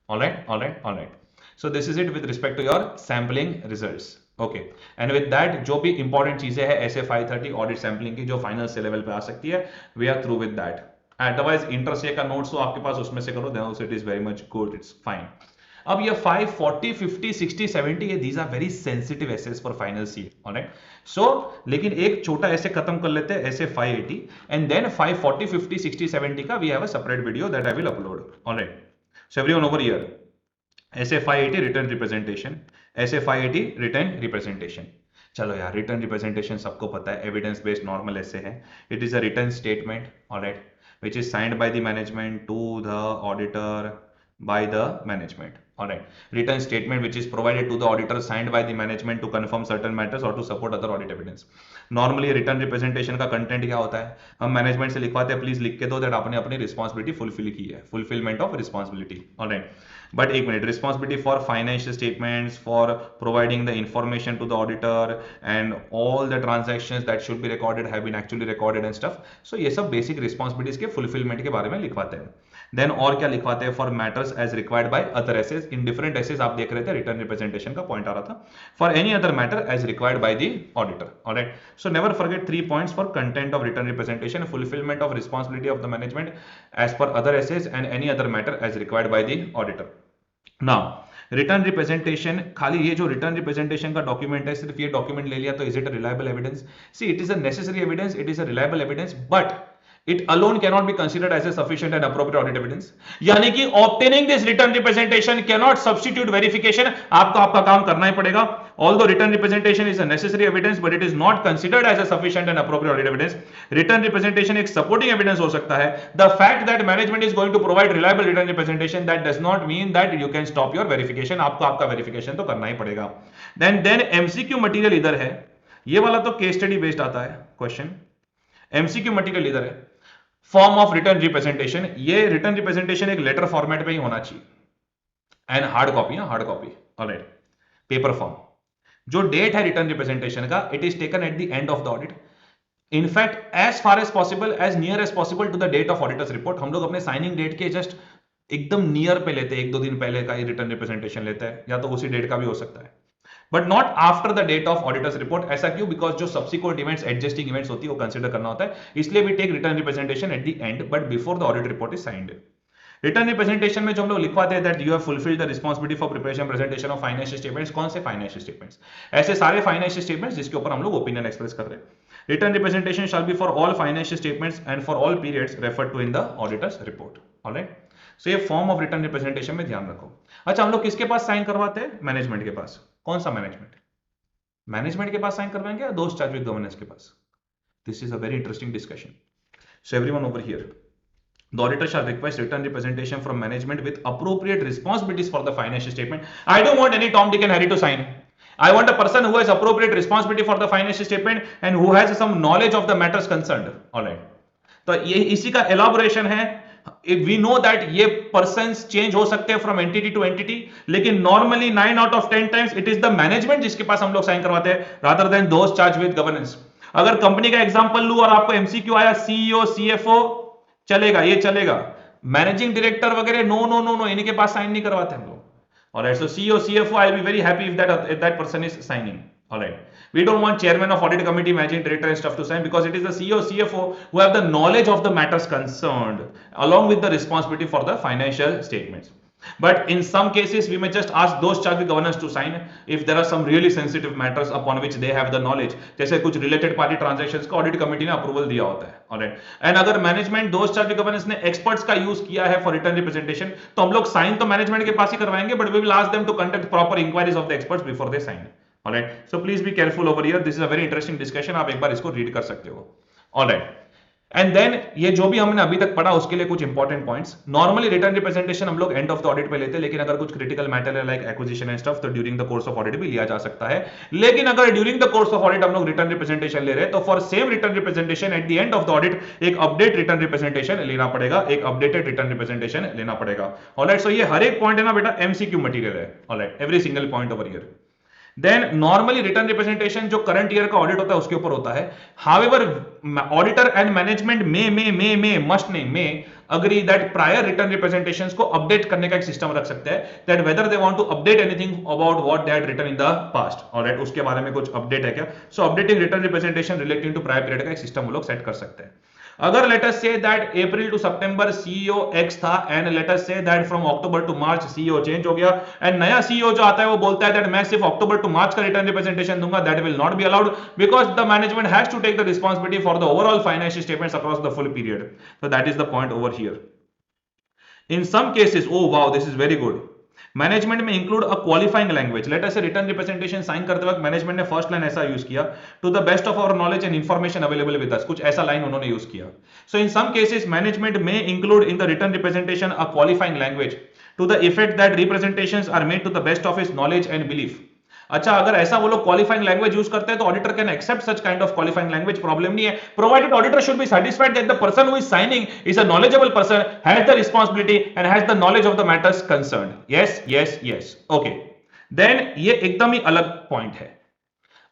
Alright, alright, alright. So this is it with respect to your sampling results. Okay, and with that जो भी important चीजें हैं ऐसे 530 audit sampling की जो final से level पे आ सकती है, we are through with that. Otherwise inter का नोट्स तो आपके पास, उसमें से करो, then also it is very much good, it's fine. अब ये 5, 40, 50, 60, 70 ये these are very sensitive SAs for final CA. Alright, so लेकिन एक छोटा ऐसे खत्म कर लेते हैं, ऐसे 580, एंड देन 5, 40, 50, 60, 70 का we have a separate video that I will upload. Alright, so everyone over here, ऐसे 580 रिटर्न रिप्रेजेंटेशन, ऐसे 580 रिटर्न रिप्रेजेंटेशन। चलो यार, रिटर्न रिप्रेजेंटेशन सबको पता है, एविडेंस बेस्ड नॉर्मल ऐसे है। It is a return statement, alright, which is signed by the management to the auditor by the management. All right, written statement which is provided to the auditor, signed by the management to confirm certain matters or to support other audit evidence. Normally return representation का content क्या होता है? हम management से लिखवाते हैं, please लिख के दो दैट आपने अपनी रिस्पॉन्सिबिलिटी फुलफिल की है, fulfilment of responsibility. Alright, but एक minute, responsibility for financial statements, for providing the information to the auditor, and all the transactions that should be recorded have been actually recorded and stuff. So ये सब basic responsibilities के fulfilment के बारे में लिखवाते हैं। Then और क्या लिखवाते हैं? For matters as required by other SAs, SAs in different SAs आप देख रहे थे, रिटर्न रिप्रेजेंटेशन का पॉइंट आ रहा था, for any other matter as required by the auditor. Alright, so never forget 3 points for content of written representation, fulfilment of responsibility of the management as per other SAs and any other matter as required by the auditor. Now written representation, खाली ये जो return representation का document है, सिर्फ ये document ले लिया तो is it a reliable evidence? See, it is a necessary evidence, it is a reliable evidence, but it alone cannot be considered as a sufficient and appropriate audit evidence. यानी कि obtaining this written representation cannot substitute verification. आपको आपका काम करना ही पड़ेगा. Although written representation is a necessary evidence, but it is not considered as a sufficient and appropriate audit evidence. Written representation एक supporting evidence हो सकता है. The fact that management is going to provide reliable written representation, that does not mean that you can stop your verification. आपको आपका verification तो करना ही पड़ेगा. Then MCQ material इधर है. ये वाला तो case study based आता है question. MCQ material इधर है. फॉर्म ऑफ रिटर्न रिप्रेजेंटेशन, ये रिटर्न रिप्रेजेंटेशन एक लेटर फॉर्मेट में ही होना चाहिए and hard copy, hard copy, alright, paper form. जो डेट है रिटर्न रिप्रेजेंटेशन का, it is taken at the end of the audit. In fact as far as possible, as near as possible to the date of auditor's report. हम लोग अपने signing date के just एकदम near पे लेते हैं, 1-2 दिन पहले का ही रिटर्न रिप्रेजेंटेशन लेते हैं, या तो उसी डेट का भी हो सकता है, but not after the date of auditor's report. ऐसा क्यों? बिकॉज जो सब्सिक्वेंट इवेंट्स, एडजस्टिंग इवेंट्स होती है, वो कंसीडर करना होता है, इसलिए we take written representation at the end but before the audit report is signed. Written representation में जो हम लोग लिखवाते हैं that you have fulfilled the responsibility for preparation presentation of financial statements. कौन से फाइनेंशियल स्टेटमेंट्स? ऐसे सारे फाइनेंशियल स्टेटमेंट्स जिसके ऊपर हम लोग ओपिनियन एक्सप्रेस कर रहे हैं. Return representation shall be for all financial statements and for all periods referred to in the auditor's report. Alright, so ये फॉर्म ऑफ रिटर्न रिप्रेजेंटेशन में ध्यान रखो. अच्छा, हम लोग किसके पास साइन करवाते हैं? मैनेजमेंट के पास. कौन सा मैनेजमेंट? मैनेजमेंट के पास साइन करवाएंगे या दोस्त चार्ज विद गवर्नेंस के पास? This is a very interesting discussion. So everyone over here, the auditor shall request written representation from management with appropriate responsibilities for the financial statement. I don't want any Tom, Dick and Harry to sign. I want a person who has appropriate responsibility for the financial statement and who has some knowledge of the matters concerned. All right, तो ये इसी का elaboration है. We know that ये persons change हो सकते हैं from entity to entity, लेकिन normally 9 out of 10 times it is the management जिसके पास हम लोग साइन करवाते हैं rather than those charged with governance. अगर कंपनी का एग्जांपल लूं और आपको एमसीक्यू आया सीईओ सीएफओ, चलेगा, ये चलेगा. मैनेजिंग डायरेक्टर वगैरह नो नो नो नो, इनके पास साइन नहीं करवाते हम लोग. Alright, so CEO CFO I will be very happy if that person is signing. Alright, we don't want chairman of audit committee, managing director and stuff to sign, because it is the CEO CFO who have the knowledge of the matters concerned along with the responsibility for the financial statements. But in some cases we may just ask those charged with governance to sign if there are some really sensitive matters upon which they have the knowledge. जैसे कुछ related party transactions का audit committee ने approval दिया होता है. Alright, and अगर management those charged with governance ने experts का use किया है for return representation, तो हम लोग sign तो management के पास ही करवाएंगे, but we will ask them to conduct proper inquiries of the experts before they sign. Alright, so please be careful over here. This is a very interesting discussion. आप एक बार इसको read कर सकते हो. Alright. And then ये जो भी हमने अभी तक पढ़ा उसके लिए कुछ important points. Normally return representation हम लोग एंड ऑफ द ऑडिट पे लेते हैं, लेकिन अगर कुछ क्रिटिकल मैटर है लाइक एक्विजिशन एंड स्टफ तो during the course of audit भी लिया जा सकता है. लेकिन अगर during the course of audit हम लोग रिटर्न रिप्रेजेंटेशन ले रहे हैं तो for same return representation at the end of the audit एक अपडेट रिटर्न रिप्रेजेंटेशन लेना पड़ेगा, एक अपडेटेड रिटर्न रिप्रेजेंटेशन लेना पड़ेगा. ऑलराइट, सो ये हर एक पॉइंट है ना बेटा एमसीक्यू मटेरियल है. Alright, every single point over here. Then normally return representation जो करंट ईयर का ऑडिट होता है उसके ऊपर होता है. However auditor and management must नहीं may agree that prior return representations को अपडेट करने का एक सिस्टम रख सकते हैं, that whether they want to update anything about what they had written in the past. Alright, उसके बारे में कुछ अपडेट है क्या? So updating return representation relating to prior period का एक सिस्टम वो लोग सेट कर सकते हैं. अगर let us say that April to September CEO X था and let us say that from October to March CEO change हो गया एंड नया सीईओ जो आता है वो बोलता है दैट मैं सिर्फ अक्टूबर टू मार्च का रिटर्न रिप्रेजेंटेशन दूंगा, that will not be allowed because the management has to take the responsibility for the overall financial statements across the full period. So that is the point over here. In some cases, oh wow, this is very good. Management में include a qualifying language. Let us say return representation sign करते वक्त management ने first line ऐसा use किया, to the best of our knowledge and information available with us, कुछ ऐसा line उन्होंने use किया. So in some cases management में include in the written representation a qualifying language to the effect that representations are made to the best of his knowledge and belief. अच्छा, अगर ऐसा वो लोग क्वालिफाइंग लैंग्वेज यूज करते हैं तो auditor can accept such kind of qualifying language, problem नहीं है, provided auditor should be satisfied that the person who is signing is a knowledgeable person, has the responsibility and has the knowledge of the matters concerned. Yes yes yes, okay. Then ये एकदम ही अलग point है.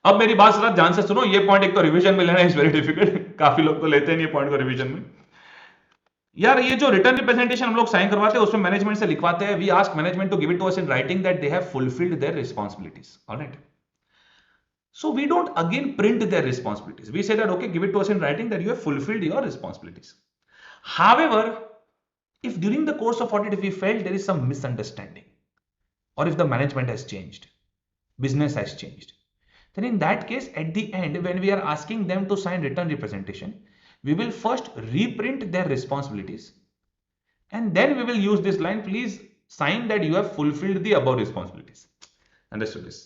अब मेरी बात जरा ध्यान से सुनो, ये पॉइंट एक तो रिवीजन में लेना इज वेरी डिफिकल्ट, काफी लोग तो लेते हैं ये पॉइंट को रिवीजन में. यार ये जो रिटर्न रिप्रेजेंटेशन हम लोग साइन करवाते हैं उसमें मैनेजमेंट से लिखवाते हैं, we ask management to give it to us in writing that they have fulfilled their responsibilities, alright. So we don't again print their responsibilities. We say that okay, give it to us in writing that you have fulfilled your responsibilities. However, if during the course of audit if we felt there is some misunderstanding, or if the management has changed, business has changed, then in that case at the end when we are asking them to sign written representation, we will first reprint their responsibilities and then we will use this line, please sign that you have fulfilled the above responsibilities. Understood this?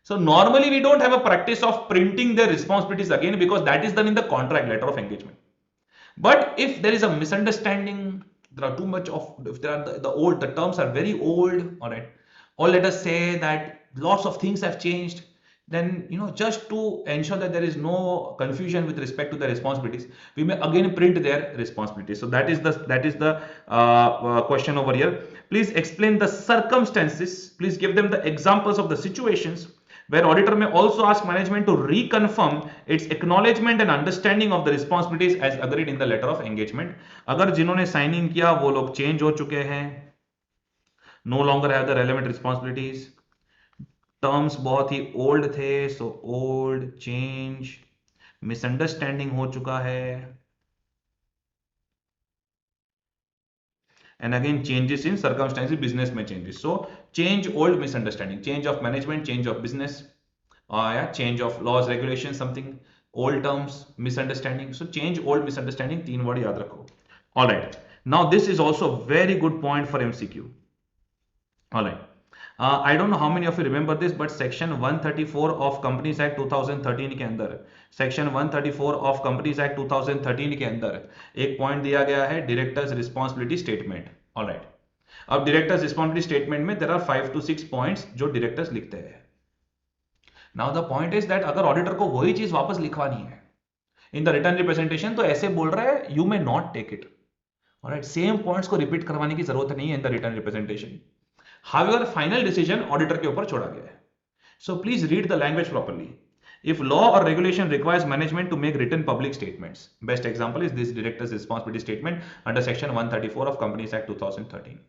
So normally we don't have a practice of printing their responsibilities again because that is done in the contract letter of engagement. But if there is a misunderstanding, there are too much of, if there are the terms are very old, all right, or let us say that lots of things have changed, then just to ensure that there is no confusion with respect to the responsibilities, we may again print their responsibilities. So that is the question over here. Please explain the circumstances. Please give them the examples of the situations where auditor may also ask management to reconfirm its acknowledgement and understanding of the responsibilities as agreed in the letter of engagement. अगर जिन्होंने sign in किया वो लोग change हो चुके हैं, no longer have the relevant responsibilities, terms बहुत ही old थे, सो ओल्ड, चेंज, मिसअंडरस्टैंडिंग हो चुका है, and again changes in circumstances, business में changes. So change, old, misunderstanding, change of management, change of business, yeah, change of laws, regulations, something, old terms, misunderstanding. So change, old, misunderstanding, तीन word याद रखो. All right. Now this is also a very good point for MCQ. All right. I don't know how many of you remember this, but section 134 of Companies Act 2013 के अंदर, section 134 of companies act 2013 के अंदर एक point दिया गया है, directors responsibility statement. Alright. अब directors responsibility statement में देयर आर 5 to 6 पॉइंट्स जो डायरेक्टर्स लिखते हैं. Now the point is that अगर ऑडिटर को वही चीज वापस लिखवानी है इन द रिटर्न रिप्रेजेंटेशन तो ऐसे बोल रहा है, you may not take it. Alright, same points को रिपीट करवाने की जरूरत नहीं है in the written representation. However, final decision auditor के ऊपर छोड़ा गया है. So please read the language properly. If law or regulation requires management to make written public statements, best example is this director's responsibility statement under section 134 of Companies Act 2013.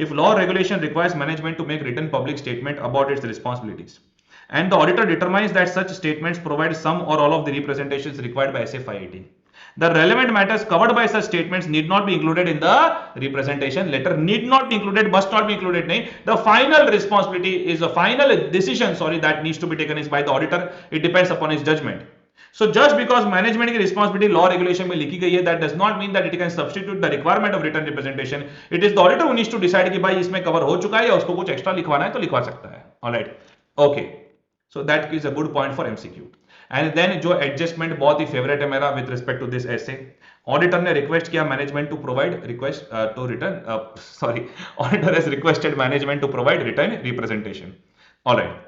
If law or regulation requires management to make written public statement about its responsibilities, and the auditor determines that such statements provide some or all of the representations required by SA 580, the relevant matters covered by such statements need not be included in the representation letter. Need not be included, must not be included. नहीं, the final responsibility is the final decision, that needs to be taken is by the auditor. It depends upon his judgment. So just because management की responsibility law regulation में लिखी गई है, that does not mean that it can substitute the requirement of written representation. It is the auditor who needs to decide कि भाई इसमें cover हो चुका है या उसको कुछ extra लिखवाना है तो लिखवा सकता है. Alright, okay. So that is a good point for MCQ. And then जो एडजस्टमेंट बहुत ही फेवरेट है मेरा विद रिस्पेक्ट टू दिस ऐसे, ऑडिटर ने रिक्वेस्ट किया management to provide request to return sorry auditor has requested management to provide return representation. Alright,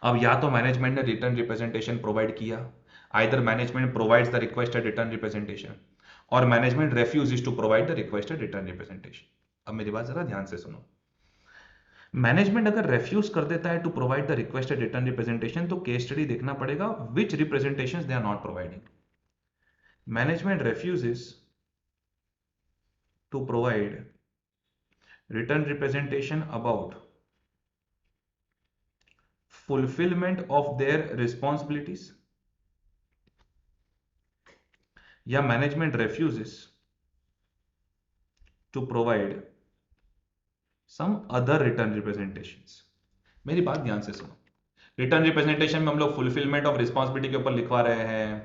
अब या तो मैनेजमेंट ने रिटर्न रिप्रेजेंटेशन प्रोवाइड किया, either management provides the requested return representation और management refuses to provide the requested return representation. अब मेरी बात जरा ध्यान से सुनो. मैनेजमेंट अगर रेफ्यूज कर देता है to provide the requested return representation तो केस स्टडी देखना पड़ेगा which representations they are not providing. Management refuses to provide return representation about fulfilment of their responsibilities, या management refuses to provide some other return representations. मेरी बात ध्यान से सुनो. Return representation में हम लोग फुलफिलमेंट ऑफ रिस्पॉन्सिबिलिटी के ऊपर लिखवा रहे हैं,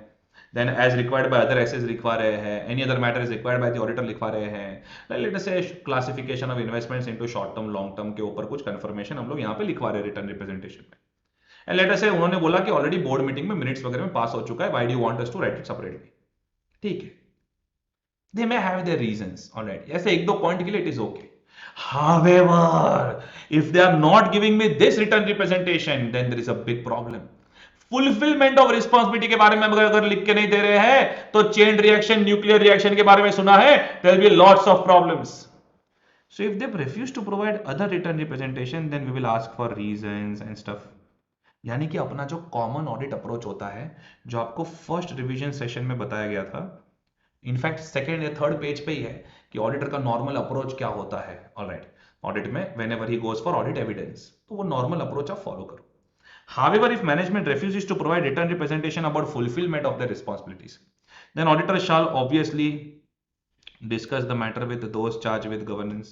then as required by other SAs लिखवा रहे हैं, any other matter is required by the auditor लिखवा रहे हैं, let us say classification of investments into short term long term के ऊपर कुछ कंफर्मेशन हम लोग यहाँ पे लिखवा रहे हैं रिटर्न रिप्रेजेंटेशन में. एंड लेट अस से उन्होंने बोला कि ऑलरेडी बोर्ड मीटिंग में मिनट्स वगैरह में पास हो चुका है, why do you want us to write it separately. ठीक है, they may have their reasons. Alright, ऐसे एक दो पॉइंट के लिए it is okay. However, if they are not giving me this return representation, then there is a big problem. Fulfilment of responsibility के बारे में अगर लिख के नहीं दे रहे हैं तो चेन रिएक्शन, न्यूक्लियर रिएक्शन के बारे में सुना है, there will be lots of problems. So if they refuse to provide other written representation, then we will ask for reasons and stuff. यानी कि अपना जो कॉमन ऑडिट अप्रोच होता है, जो आपको फर्स्ट रिवीजन सेशन में बताया गया था, इनफैक्ट सेकेंड या थर्ड पेज पे ही है कि ऑडिटर का नॉर्मल अप्रोच क्या होता है। ऑलराइट, ऑडिट में when ever he goes for audit evidence, तो वो नॉर्मल अप्रोच आप फॉलो करो। However, if management refuses to provide written representation about fulfillment of their responsibilities, then auditor shall obviously discuss the matter with those charged with governance.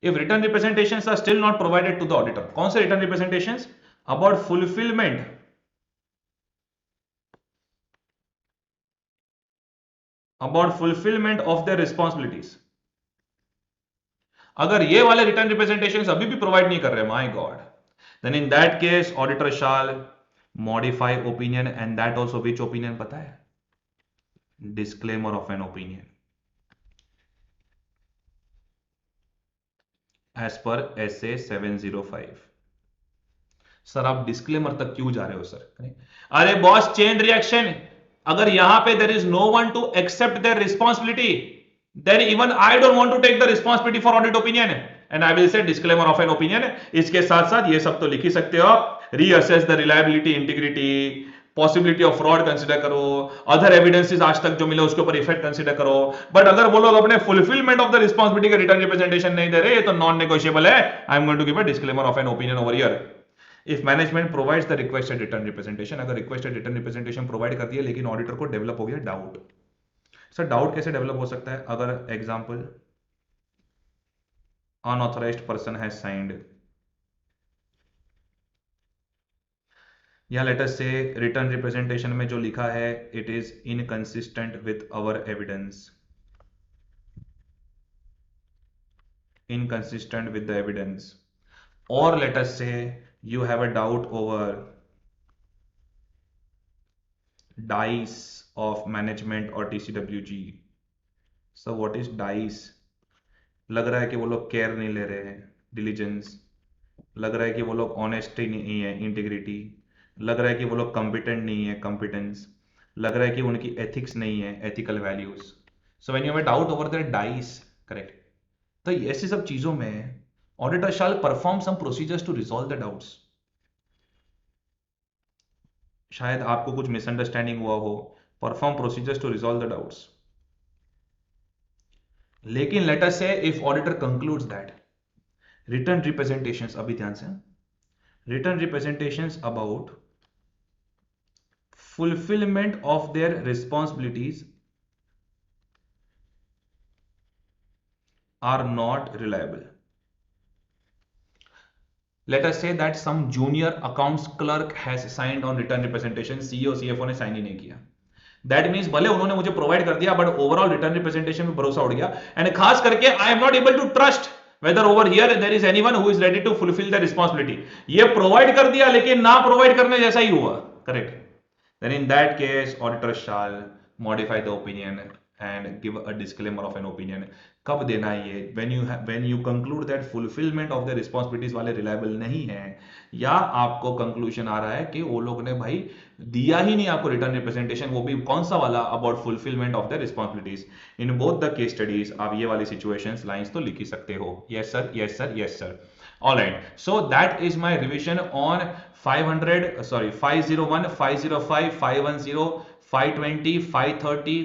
If written representations are still not provided to the auditor, कौन से written representations? About fulfillment of their responsibilities. अगर ये वाले return representations अभी भी provide नहीं कर रहे, my god, then in that case auditor shall modify opinion, and that also which opinion पता है? Disclaimer of an opinion as per SA 705। Sir आप डिस्क्लेमर तक क्यों जा रहे हो सर? अरे बॉस, चेन रिएक्शन, अगर यहां पे there is no one to accept their responsibility, then even I don't want to take the responsibility for audit opinion and I will say disclaimer of an opinion। इसके साथ साथ ये सब तो लिख ही सकते हो आप, reassess the reliability, integrity, possibility of fraud consider करो, अदर एविडेंसेस आज तक जो मिले उसके ऊपर इफेक्ट कंसिडर करो। बट अगर वो लोग अपने फुलफिलमेंट ऑफ द रिस्पॉन्सिबिलिटी का रिटर्न रिप्रेजेंटेशन नहीं दे रहे, ये तो नॉन नेगोशिएबल है। I am going to give a disclaimer of an opinion over here. If management provides the requested return representation, अगर रिक्वेस्टेड रिटर्न रिप्रेजेंटेशन प्रोवाइड कर दिया लेकिन ऑडिटर को डेवलप हो गया डाउट। सर डाउट कैसे डेवलप हो सकता है? अगर example unauthorized person has signed, या let us say return representation में जो लिखा है it is inconsistent with our evidence, inconsistent with the evidence, or let us say you have a doubt over DICE of management or TCWG। so what is DICE? लग रहा है कि वो लोग केयर नहीं ले रहे हैं, डिलीजेंस, लग रहा है कि वो लोग ऑनेस्टी नहीं है, इंटीग्रिटी, लग रहा है कि वो लोग कॉम्पिटेंट नहीं है, कॉम्पिटेंस, लग रहा है कि उनकी एथिक्स नहीं है, ethical values. So when you have a doubt over the dice, correct, तो ऐसी सब चीजों में auditor shall perform some procedures to resolve the doubts. शायद आपको कुछ मिसअंडरस्टैंडिंग हुआ हो, perform procedures to resolve the doubts. लेकिन let us say if auditor concludes that written representations, अभी ध्यान से, written representations about fulfillment of their responsibilities are not reliable। Let us say that some junior accounts clerk has signed on return representation, CEO CFO ने sign ही नहीं किया। That means भले उन्होंने मुझे provide कर दिया बट ओवरऑल रिटर्न रिप्रेजेंटेशन में भरोसा उड़ गया, एंड खास करके I am not able to trust whether over here there is anyone who is ready to fulfill the responsibility। ये प्रोवाइड कर दिया लेकिन ना प्रोवाइड करने जैसा ही हुआ, correct, then in that case auditor shall modify the opinion and give a disclaimer of an opinion। कब देना है ये? when you conclude that fulfillment of the responsibilities वाले reliable नहीं है, या आपको कंक्लूजन आ रहा है कि वो लोग ने भाई दिया ही नहीं आपको रिटर्न रिप्रेजेंटेशन, वो भी कौन सा वाला, about fulfilment of the responsibilities. In both the case studies आप ये वाली सिचुएशंस लाइंस तो लिख ही सकते हो। Yes sir, yes sir, yes sir. Alright, so that is my revision on 501, 505, 510, 520, 530,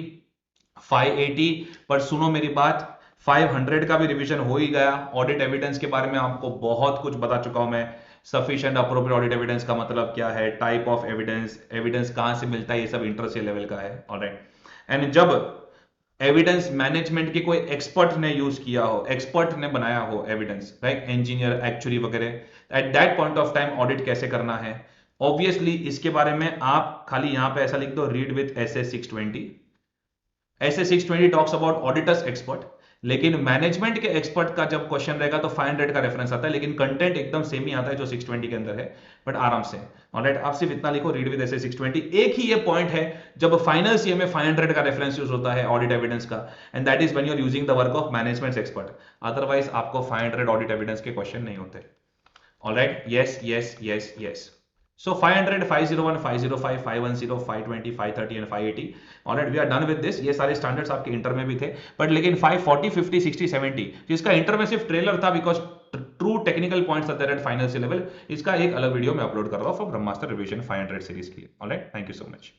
580। पर सुनो मेरी बात, 500 का भी रिवीजन हो ही गया। ऑडिट एविडेंस के बारे में आपको बहुत कुछ बता चुका हूं मैं। सफिशिएंट अप्रोप्रिएट ऑडिट एविडेंस का मतलब क्या है, टाइप ऑफ एविडेंस, एविडेंस कहां से मिलता है, ये सब इंटरेस्ट लेवल का है। ऑलराइट, एंड जब एविडेंस मैनेजमेंट के कोई एक्सपर्ट ने यूज किया हो, एक्सपर्ट ने बनाया हो एविडेंस, राइट, इंजीनियर, एक्चुअली वगैरह, eight that point of time audit कैसे करना है, ऑब्वियसली इसके बारे में आप खाली यहां पे ऐसा लिख दो, read with SA 620। SA 620 talks about auditors expert, लेकिन मैनेजमेंट के एक्सपर्ट का जब क्वेश्चन रहेगा तो 500 का रेफरेंस आता है, लेकिन कंटेंट एकदम सेम ही आता है जो 620 के अंदर है, बट आराम से। ऑलराइट, आप सिर्फ इतना लिखो, रीड विद SA 620। एक ही ये पॉइंट है जब फाइनल सीए में 500 का रेफरेंस यूज होता है ऑडिट एविडेंस का, and that is when you are using the work of management expert. Otherwise आपको 500 ऑडिट एविडेंस के क्वेश्चन नहीं होते। Alright, yes yes yes yes. So 500, 501, 505, 510, 520, 530 and 580। Alright, we are done with this। ये सारे standards आपके inter में भी थे, बट लेकिन 540, 50, 60, 70 जिसका इंटर में सिर्फ ट्रेलर था, because true technical points are there at final C level, इसका एक अलग वीडियो मैं अपलोड कर रहा हूँ फॉर ब्रह्मास्त्र रिवीजन 500 सीरीज के लिए। Alright, thank you so much.